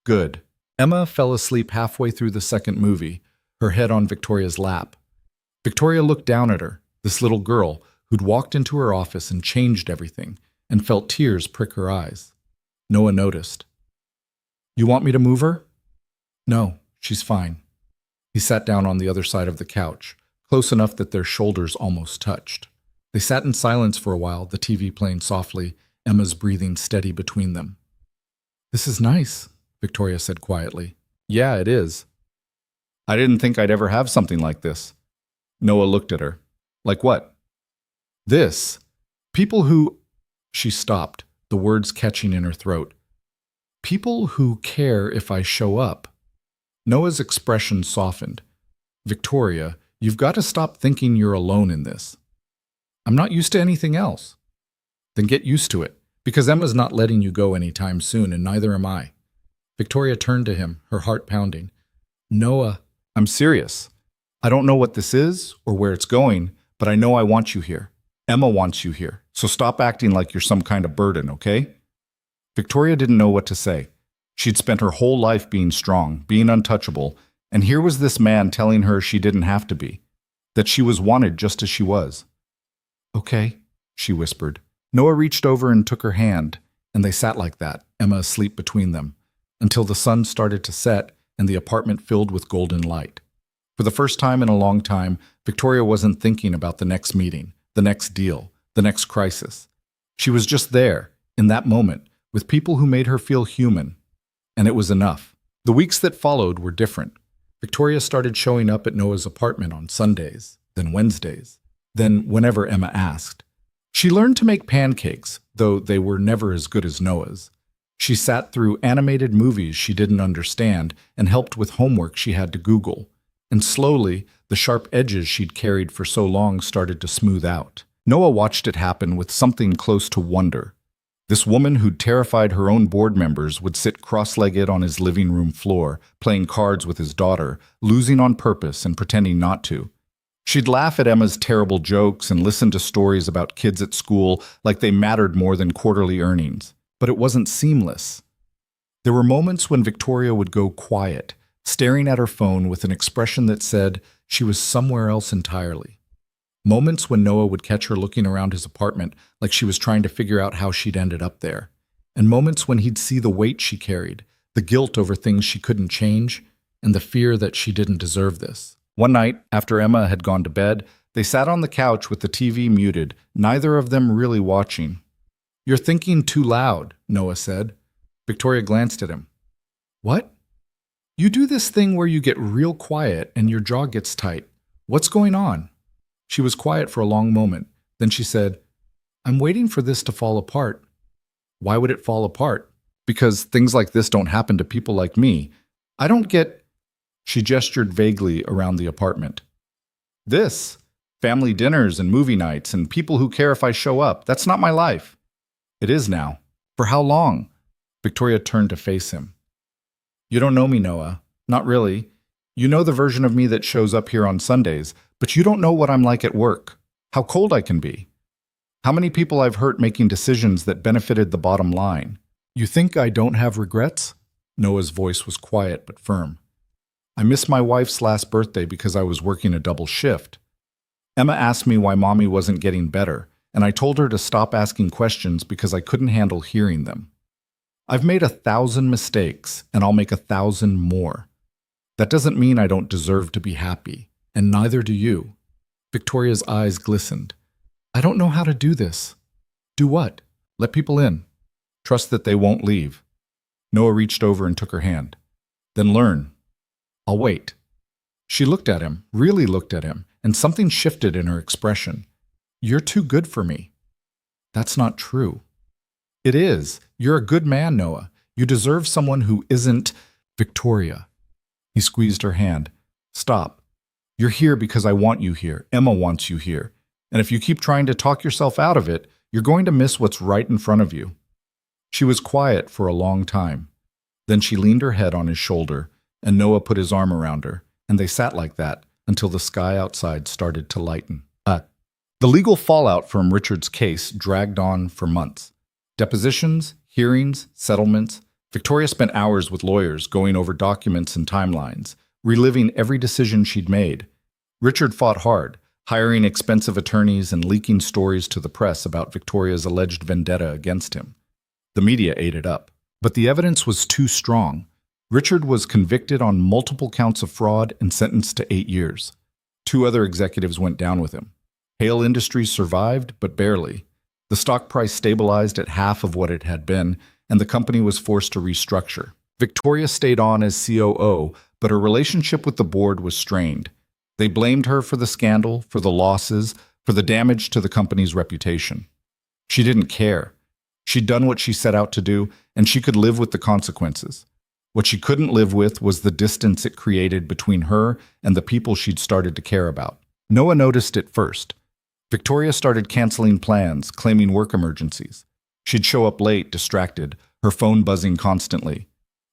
Speaker 1: Good. Emma fell asleep halfway through the second movie, her head on Victoria's lap. Victoria looked down at her, this little girl who'd walked into her office and changed everything, and felt tears prick her eyes. Noah noticed. You want me to move her? No, She's fine. He sat down on the other side of the couch, close enough that their shoulders almost touched. They sat in silence for a while, the TV playing softly, Emma's breathing steady between them. "This is nice," Victoria said quietly. "Yeah, it is. I didn't think I'd ever have something like this." Noah looked at her. "Like what?" "This. People who—" She stopped, the words catching in her throat. "People who care if I show up." Noah's expression softened. "Victoria, you've got to stop thinking you're alone in this." "I'm not used to anything else." "Then get used to it, because Emma's not letting you go anytime soon, and neither am I." Victoria turned to him, her heart pounding. "Noah, I'm serious. I don't know what this is or where it's going, but I know I want you here. Emma wants you here, so stop acting like you're some kind of burden, okay?" Victoria didn't know what to say. She'd spent her whole life being strong, being untouchable, and here was this man telling her she didn't have to be, that she was wanted just as she was. "Okay," she whispered. Noah reached over and took her hand, and they sat like that, Emma asleep between them, until the sun started to set and the apartment filled with golden light. For the first time in a long time, Victoria wasn't thinking about the next meeting, the next deal, the next crisis. She was just there, in that moment, with people who made her feel human. And it was enough. The weeks that followed were different. Victoria started showing up at Noah's apartment on Sundays, then Wednesdays, then whenever Emma asked. She learned to make pancakes, though they were never as good as Noah's. She sat through animated movies she didn't understand and helped with homework she had to Google. And slowly, the sharp edges she'd carried for so long started to smooth out. Noah watched it happen with something close to wonder. This woman who'd terrified her own board members would sit cross-legged on his living room floor, playing cards with his daughter, losing on purpose and pretending not to. She'd laugh at Emma's terrible jokes and listen to stories about kids at school like they mattered more than quarterly earnings. But it wasn't seamless. There were moments when Victoria would go quiet, staring at her phone with an expression that said she was somewhere else entirely. Moments when Noah would catch her looking around his apartment like she was trying to figure out how she'd ended up there. And moments when he'd see the weight she carried, the guilt over things she couldn't change, and the fear that she didn't deserve this. One night, after Emma had gone to bed, they sat on the couch with the TV muted, neither of them really watching. "You're thinking too loud," Noah said. Victoria glanced at him. "What?" "You do this thing where you get real quiet and your jaw gets tight. What's going on?" She was quiet for a long moment. Then she said, "I'm waiting for this to fall apart." "Why would it fall apart?" "Because things like this don't happen to people like me. I don't get—" She gestured vaguely around the apartment. "This, family dinners and movie nights and people who care if I show up, that's not my life." "It is now." "For how long?" Victoria turned to face him. "You don't know me, Noah. Not really. You know the version of me that shows up here on Sundays, but you don't know what I'm like at work, how cold I can be, how many people I've hurt making decisions that benefited the bottom line. You think I don't have regrets?" Noah's voice was quiet but firm. "I missed my wife's last birthday because I was working a double shift. Emma asked me why Mommy wasn't getting better, and I told her to stop asking questions because I couldn't handle hearing them. I've made 1,000 mistakes, and I'll make 1,000 more. That doesn't mean I don't deserve to be happy, and neither do you." Victoria's eyes glistened. "I don't know how to do this." "Do what?" "Let people in. Trust that they won't leave." Noah reached over and took her hand. "Then learn. I'll wait." She looked at him, really looked at him, and something shifted in her expression. "You're too good for me." "That's not true." "It is. You're a good man, Noah. You deserve someone who isn't—" "Victoria." He squeezed her hand. "Stop. You're here because I want you here. Emma wants you here. And if you keep trying to talk yourself out of it, you're going to miss what's right in front of you." She was quiet for a long time. Then she leaned her head on his shoulder, and Noah put his arm around her, and they sat like that until the sky outside started to lighten. The legal fallout from Richard's case dragged on for months. Depositions, hearings, settlements. Victoria spent hours with lawyers going over documents and timelines, reliving every decision she'd made. Richard fought hard, hiring expensive attorneys and leaking stories to the press about Victoria's alleged vendetta against him. The media ate it up. But the evidence was too strong. Richard was convicted on multiple counts of fraud and sentenced to 8 years. 2 other executives went down with him. Hale Industries survived, but barely. The stock price stabilized at half of what it had been, and the company was forced to restructure. Victoria stayed on as COO, but her relationship with the board was strained. They blamed her for the scandal, for the losses, for the damage to the company's reputation. She didn't care. She'd done what she set out to do, and she could live with the consequences. What she couldn't live with was the distance it created between her and the people she'd started to care about. Noah noticed it first. Victoria started canceling plans, claiming work emergencies. She'd show up late, distracted, her phone buzzing constantly.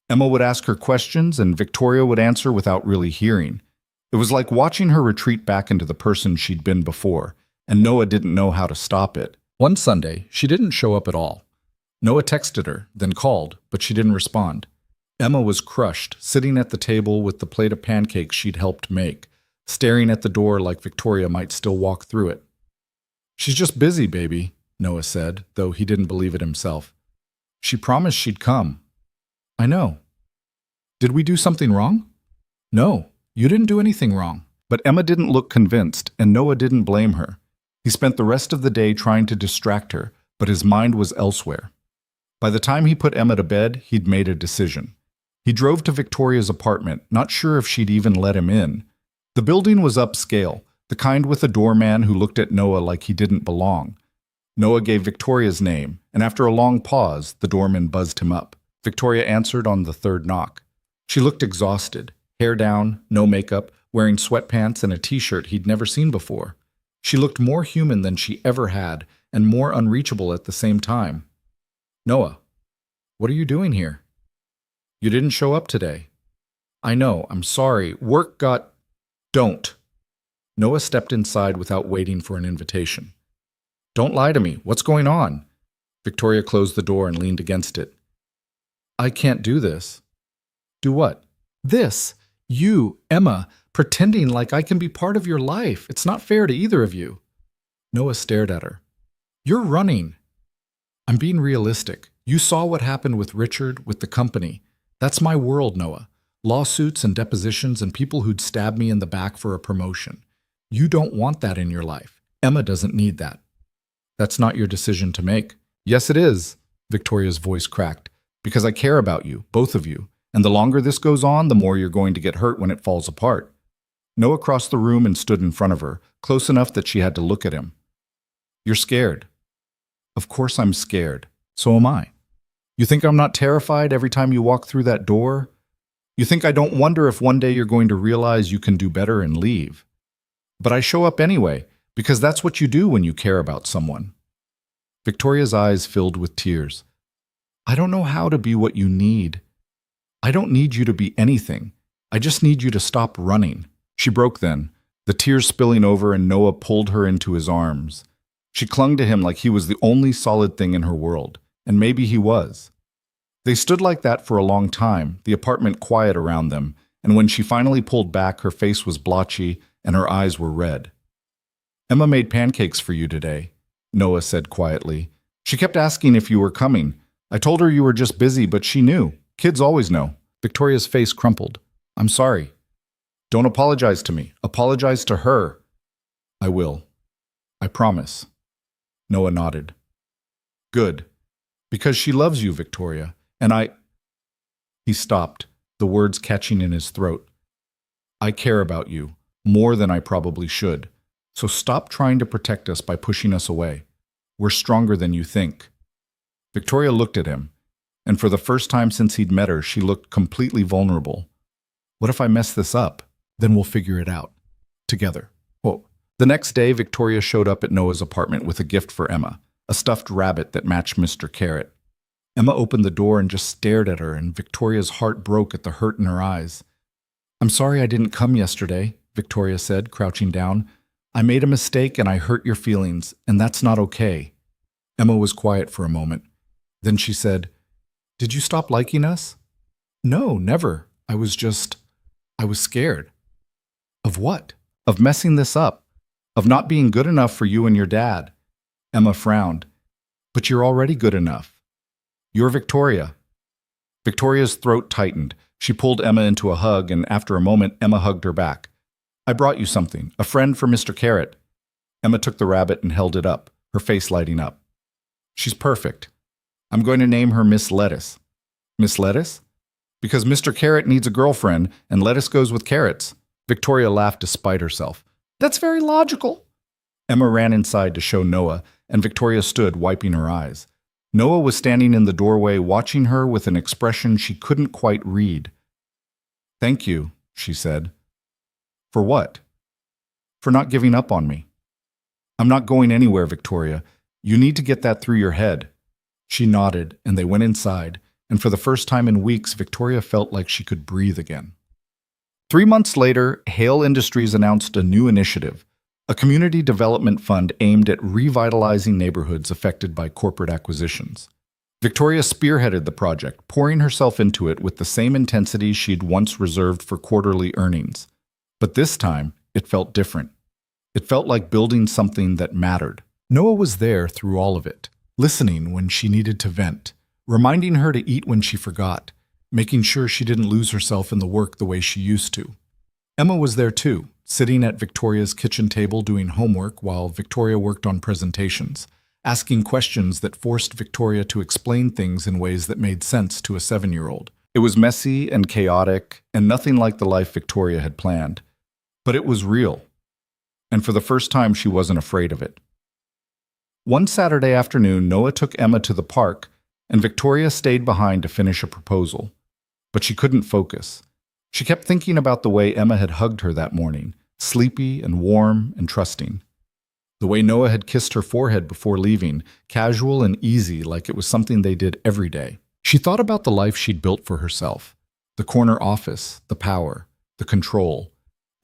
Speaker 1: Emma would ask her questions, and Victoria would answer without really hearing. It was like watching her retreat back into the person she'd been before, and Noah didn't know how to stop it. One Sunday, she didn't show up at all. Noah texted her, then called, but she didn't respond. Emma was crushed, sitting at the table with the plate of pancakes she'd helped make, staring at the door like Victoria might still walk through it. "She's just busy, baby," Noah said, though he didn't believe it himself. "She promised she'd come." "I know." "Did we do something wrong?" "No, you didn't do anything wrong." But Emma didn't look convinced, and Noah didn't blame her. He spent the rest of the day trying to distract her, but his mind was elsewhere. By the time he put Emma to bed, he'd made a decision. He drove to Victoria's apartment, not sure if she'd even let him in. The building was upscale, the kind with a doorman who looked at Noah like he didn't belong. Noah gave Victoria's name, and after a long pause, the doorman buzzed him up. Victoria answered on the third knock. She looked exhausted, hair down, no makeup, wearing sweatpants and a t-shirt he'd never seen before. She looked more human than she ever had, and more unreachable at the same time. "Noah, what are you doing here?" "You didn't show up today." "I know, I'm sorry. Work got—" "Don't." Noah stepped inside without waiting for an invitation. "Don't lie to me. What's going on?" Victoria closed the door and leaned against it. "I can't do this." "Do what?" "This. You, Emma, pretending like I can be part of your life. It's not fair to either of you." Noah stared at her. "You're running." "I'm being realistic. You saw what happened with Richard, with the company. That's my world, Noah. Lawsuits and depositions and people who'd stab me in the back for a promotion. You don't want that in your life. Emma doesn't need that." "That's not your decision to make." "Yes, it is," Victoria's voice cracked, "because I care about you, both of you. And the longer this goes on, the more you're going to get hurt when it falls apart." Noah crossed the room and stood in front of her, close enough that she had to look at him. "You're scared." "Of course I'm scared. So am I. You think I'm not terrified every time you walk through that door? You think I don't wonder if one day you're going to realize you can do better and leave? But I show up anyway, because that's what you do when you care about someone." Victoria's eyes filled with tears. "I don't know how to be what you need. I don't need you to be anything. I just need you to stop running." She broke then, the tears spilling over, and Noah pulled her into his arms. She clung to him like he was the only solid thing in her world, and maybe he was. They stood like that for a long time, the apartment quiet around them, and when she finally pulled back, her face was blotchy and her eyes were red. "Emma made pancakes for you today," Noah said quietly. "She kept asking if you were coming. I told her you were just busy, but she knew. Kids always know." Victoria's face crumpled. "I'm sorry." "Don't apologize to me. Apologize to her." "I will. I promise." Noah nodded. "Good. Because she loves you, Victoria, and I—" He stopped, the words catching in his throat. "I care about you, more than I probably should, so stop trying to protect us by pushing us away. We're stronger than you think." Victoria looked at him, and for the first time since he'd met her, she looked completely vulnerable. "What if I mess this up? Then we'll figure it out. Together." Whoa. The next day, Victoria showed up at Noah's apartment with a gift for Emma, a stuffed rabbit that matched Mr. Carrot. Emma opened the door and just stared at her, and Victoria's heart broke at the hurt in her eyes. "I'm sorry I didn't come yesterday," Victoria said, crouching down. "I made a mistake and I hurt your feelings, and that's not okay." Emma was quiet for a moment. Then she said, "Did you stop liking us?" "No, never. I was scared." "Of what?" "Of messing this up. Of not being good enough for you and your dad." Emma frowned. "But you're already good enough. You're Victoria." Victoria's throat tightened. She pulled Emma into a hug, and after a moment, Emma hugged her back. I brought you something, a friend for Mr. Carrot. Emma took the rabbit and held it up, her face lighting up. She's perfect. I'm going to name her Miss Lettuce. Miss Lettuce? Because Mr. Carrot needs a girlfriend, and lettuce goes with carrots. Victoria laughed despite herself. That's very logical. Emma ran inside to show Noah, and Victoria stood, wiping her eyes. Noah was standing in the doorway, watching her with an expression she couldn't quite read. Thank you, she said. For what? For not giving up on me. I'm not going anywhere, Victoria. You need to get that through your head. She nodded, and they went inside, and for the first time in weeks, Victoria felt like she could breathe again. 3 months later, Hale Industries announced a new initiative, a community development fund aimed at revitalizing neighborhoods affected by corporate acquisitions. Victoria spearheaded the project, pouring herself into it with the same intensity she'd once reserved for quarterly earnings. But this time, it felt different. It felt like building something that mattered. Noah was there through all of it, listening when she needed to vent, reminding her to eat when she forgot, making sure she didn't lose herself in the work the way she used to. Emma was there too, sitting at Victoria's kitchen table doing homework while Victoria worked on presentations, asking questions that forced Victoria to explain things in ways that made sense to a 7-year-old. It was messy and chaotic, and nothing like the life Victoria had planned. But it was real. And for the first time, she wasn't afraid of it. One Saturday afternoon, Noah took Emma to the park, and Victoria stayed behind to finish a proposal. But she couldn't focus. She kept thinking about the way Emma had hugged her that morning, sleepy and warm and trusting. The way Noah had kissed her forehead before leaving, casual and easy like it was something they did every day. She thought about the life she'd built for herself, the corner office, the power, the control,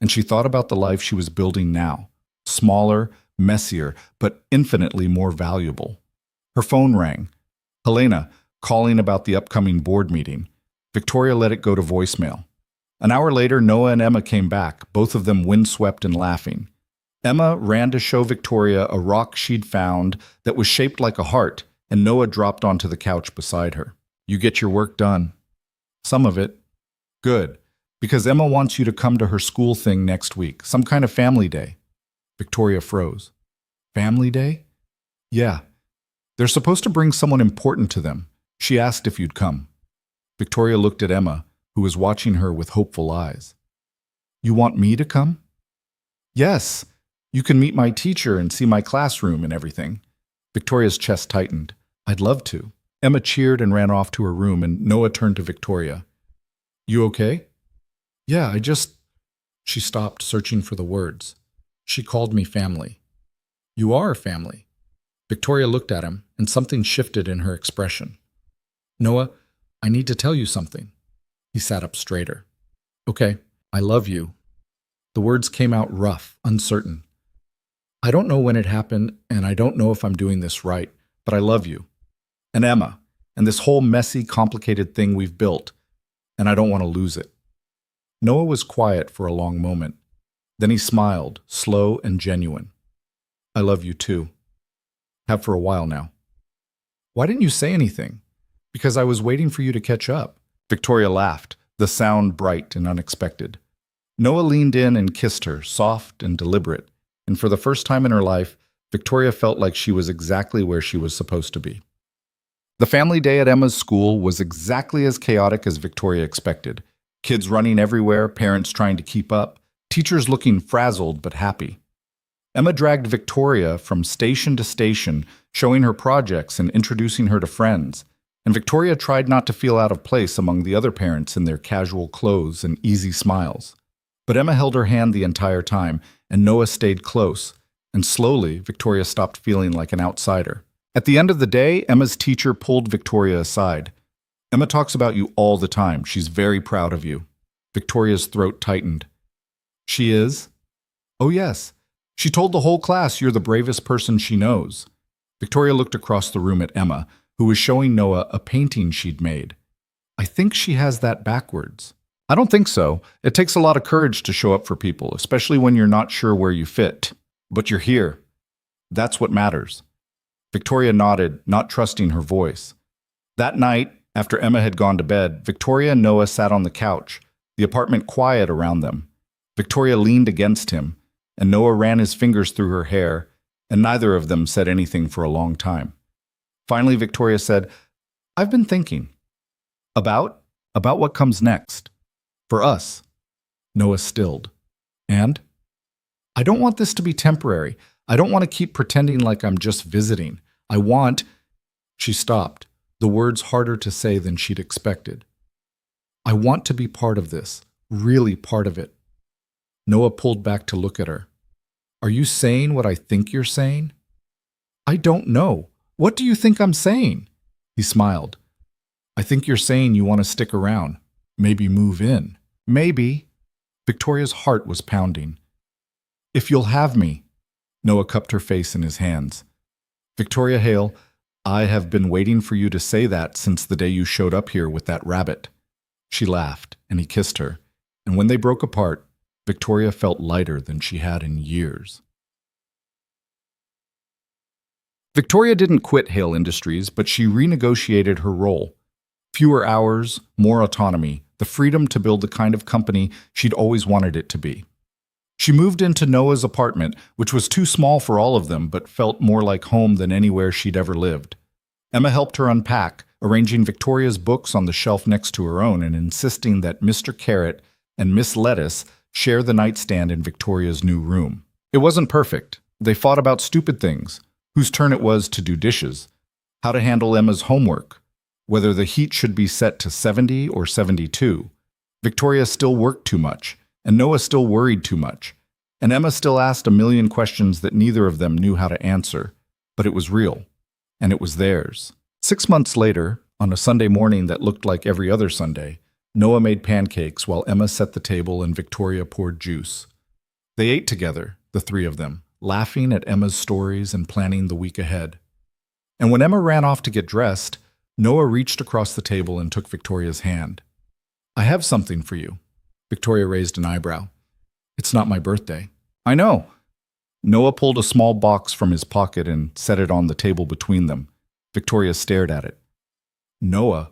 Speaker 1: and she thought about the life she was building now, smaller, messier, but infinitely more valuable. Her phone rang. Helena, calling about the upcoming board meeting. Victoria let it go to voicemail. An hour later, Noah and Emma came back, both of them windswept and laughing. Emma ran to show Victoria a rock she'd found that was shaped like a heart, and Noah dropped onto the couch beside her. You get your work done. Some of it. Good, because Emma wants you to come to her school thing next week, some kind of family day. Victoria froze. Family day? Yeah. They're supposed to bring someone important to them. She asked if you'd come. Victoria looked at Emma, who was watching her with hopeful eyes. You want me to come? Yes. You can meet my teacher and see my classroom and everything. Victoria's chest tightened. I'd love to. Emma cheered and ran off to her room, and Noah turned to Victoria. You okay? Yeah, She stopped, searching for the words. She called me family. You are family. Victoria looked at him, and something shifted in her expression. Noah, I need to tell you something. He sat up straighter. Okay, I love you. The words came out rough, uncertain. I don't know when it happened, and I don't know if I'm doing this right, but I love you. And Emma, and this whole messy, complicated thing we've built, and I don't want to lose it. Noah was quiet for a long moment. Then he smiled, slow and genuine. I love you too. Have for a while now. Why didn't you say anything? Because I was waiting for you to catch up. Victoria laughed, the sound bright and unexpected. Noah leaned in and kissed her, soft and deliberate, and for the first time in her life, Victoria felt like she was exactly where she was supposed to be. The family day at Emma's school was exactly as chaotic as Victoria expected. Kids running everywhere, parents trying to keep up, teachers looking frazzled but happy. Emma dragged Victoria from station to station, showing her projects and introducing her to friends, and Victoria tried not to feel out of place among the other parents in their casual clothes and easy smiles. But Emma held her hand the entire time, and Noah stayed close, and slowly Victoria stopped feeling like an outsider. At the end of the day, Emma's teacher pulled Victoria aside. Emma talks about you all the time. She's very proud of you. Victoria's throat tightened. She is? Oh yes. She told the whole class you're the bravest person she knows. Victoria looked across the room at Emma, who was showing Noah a painting she'd made. I think she has that backwards. I don't think so. It takes a lot of courage to show up for people, especially when you're not sure where you fit. But you're here. That's what matters. Victoria nodded, not trusting her voice. That night, After Emma had gone to bed, Victoria and Noah sat on the couch, the apartment quiet around them. Victoria leaned against him, and Noah ran his fingers through her hair, and neither of them said anything for a long time. Finally, Victoria said, "I've been thinking. About what comes next. For us." Noah stilled. "And? I don't want this to be temporary. I don't want to keep pretending like I'm just visiting. I want—" She stopped, the words harder to say than she'd expected. "I want to be part of this, really part of it." Noah pulled back to look at her. "Are you saying what I think you're saying?" "I don't know. What do you think I'm saying?" He smiled. "I think you're saying you want to stick around. Maybe move in. Maybe." Victoria's heart was pounding. "If you'll have me." Noah cupped her face in his hands. "Victoria Hale, I have been waiting for you to say that since the day you showed up here with that rabbit." She laughed, and he kissed her, and when they broke apart, Victoria felt lighter than she had in years. Victoria didn't quit Hale Industries, but she renegotiated her role. Fewer hours, more autonomy, the freedom to build the kind of company she'd always wanted it to be. She moved into Noah's apartment, which was too small for all of them but felt more like home than anywhere she'd ever lived. Emma helped her unpack, arranging Victoria's books on the shelf next to her own and insisting that Mr. Carrot and Miss Lettuce share the nightstand in Victoria's new room. It wasn't perfect. They fought about stupid things, whose turn it was to do dishes, how to handle Emma's homework, whether the heat should be set to 70 or 72. Victoria still worked too much, and Noah still worried too much, and Emma still asked a million questions that neither of them knew how to answer, but it was real, and it was theirs. 6 months later, on a Sunday morning that looked like every other Sunday, Noah made pancakes while Emma set the table and Victoria poured juice. They ate together, the three of them, laughing at Emma's stories and planning the week ahead. And when Emma ran off to get dressed, Noah reached across the table and took Victoria's hand. "I have something for you." Victoria raised an eyebrow. "It's not my birthday." "I know." Noah pulled a small box from his pocket and set it on the table between them. Victoria stared at it. "Noah,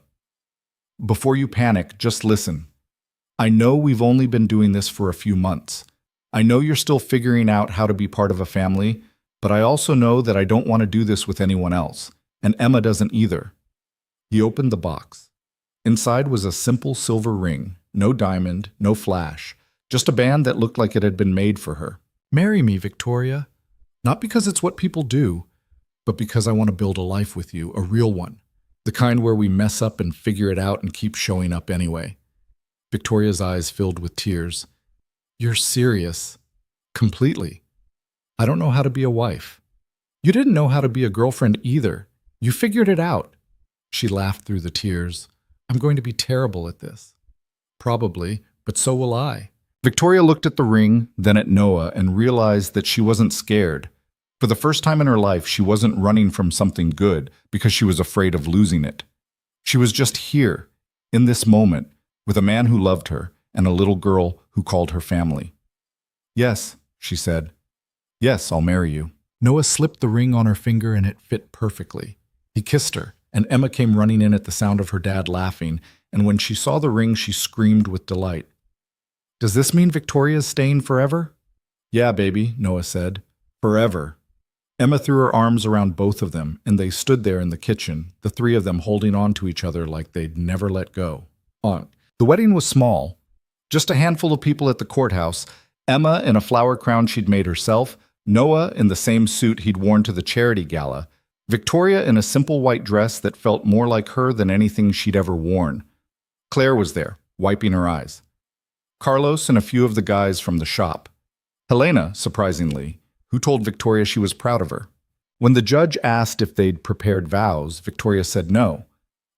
Speaker 1: before you panic, just listen. I know we've only been doing this for a few months. I know you're still figuring out how to be part of a family, but I also know that I don't want to do this with anyone else, and Emma doesn't either." He opened the box. Inside was a simple silver ring, no diamond, no flash, just a band that looked like it had been made for her. "Marry me, Victoria. Not because it's what people do, but because I want to build a life with you, a real one. The kind where we mess up and figure it out and keep showing up anyway." Victoria's eyes filled with tears. "You're serious." "Completely. I don't know how to be a wife." "You didn't know how to be a girlfriend either. You figured it out." She laughed through the tears. "I'm going to be terrible at this." "Probably, but so will I." Victoria looked at the ring, then at Noah, and realized that she wasn't scared. For the first time in her life, she wasn't running from something good because she was afraid of losing it. She was just here, in this moment, with a man who loved her and a little girl who called her family. "Yes," she said. "Yes, I'll marry you." Noah slipped the ring on her finger and it fit perfectly. He kissed her, and Emma came running in at the sound of her dad laughing, and when she saw the ring, she screamed with delight. "Does this mean Victoria's staying forever?" "Yeah, baby," Noah said. "Forever." Emma threw her arms around both of them, and they stood there in the kitchen, the three of them holding on to each other like they'd never let go. The wedding was small. Just a handful of people at the courthouse, Emma in a flower crown she'd made herself, Noah in the same suit he'd worn to the charity gala, Victoria in a simple white dress that felt more like her than anything she'd ever worn. Claire was there, wiping her eyes. Carlos and a few of the guys from the shop. Helena, surprisingly, who told Victoria she was proud of her. When the judge asked if they'd prepared vows, Victoria said no.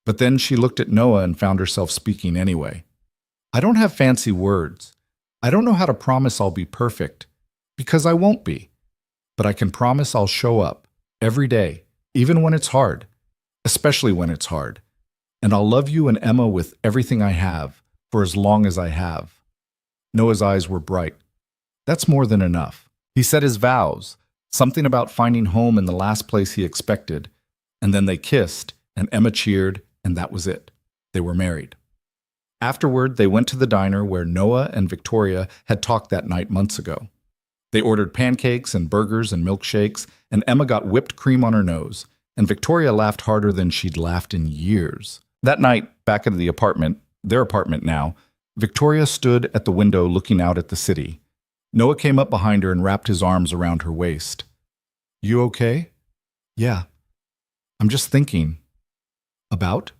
Speaker 1: But then she looked at Noah and found herself speaking anyway. "I don't have fancy words. I don't know how to promise I'll be perfect, because I won't be. But I can promise I'll show up, every day, even when it's hard, especially when it's hard. And I'll love you and Emma with everything I have, for as long as I have." Noah's eyes were bright. That's more than enough. He said his vows, something about finding home in the last place he expected, and then they kissed, and Emma cheered, and that was it. They were married. Afterward, they went to the diner where Noah and Victoria had talked that night months ago. They ordered pancakes and burgers and milkshakes, and Emma got whipped cream on her nose, and Victoria laughed harder than she'd laughed in years. That night, back at the apartment, their apartment now, Victoria stood at the window looking out at the city. Noah came up behind her and wrapped his arms around her waist. "You okay?" "Yeah. I'm just thinking." "About?"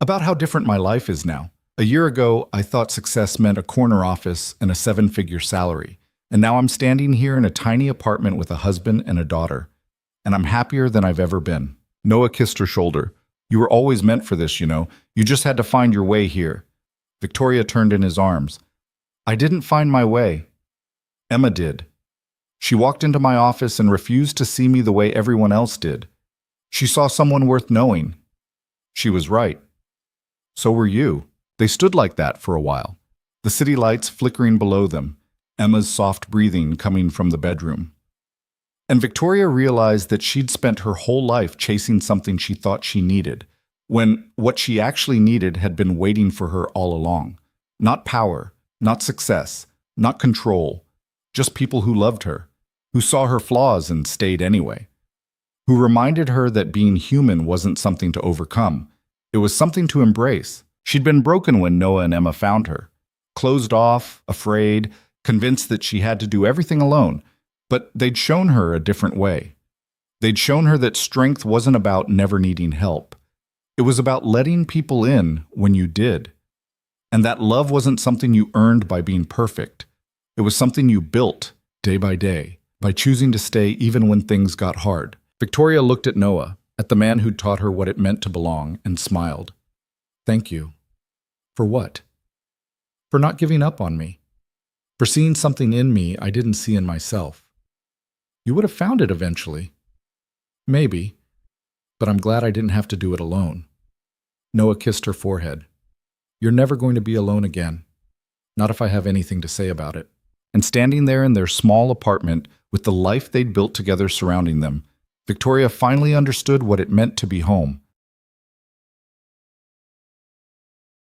Speaker 1: "About how different my life is now. A year ago, I thought success meant a corner office and a 7-figure salary. And now I'm standing here in a tiny apartment with a husband and a daughter. And I'm happier than I've ever been." Noah kissed her shoulder. "You were always meant for this, you know. You just had to find your way here." Victoria turned in his arms. "I didn't find my way. Emma did. She walked into my office and refused to see me the way everyone else did. She saw someone worth knowing. She was right. So were you." They stood like that for a while, the city lights flickering below them, Emma's soft breathing coming from the bedroom. And Victoria realized that she'd spent her whole life chasing something she thought she needed, when what she actually needed had been waiting for her all along. Not power, not success, not control, just people who loved her, who saw her flaws and stayed anyway, who reminded her that being human wasn't something to overcome. It was something to embrace. She'd been broken when Noah and Emma found her, closed off, afraid, convinced that she had to do everything alone, but they'd shown her a different way. They'd shown her that strength wasn't about never needing help. It was about letting people in when you did. And that love wasn't something you earned by being perfect. It was something you built day by choosing to stay even when things got hard. Victoria looked at Noah, at the man who'd taught her what it meant to belong, and smiled. "Thank you." "For what?" "For not giving up on me. For seeing something in me I didn't see in myself." "You would have found it eventually." "Maybe. But I'm glad I didn't have to do it alone." Noah kissed her forehead. "You're never going to be alone again. Not if I have anything to say about it." And standing there in their small apartment, with the life they'd built together surrounding them, Victoria finally understood what it meant to be home.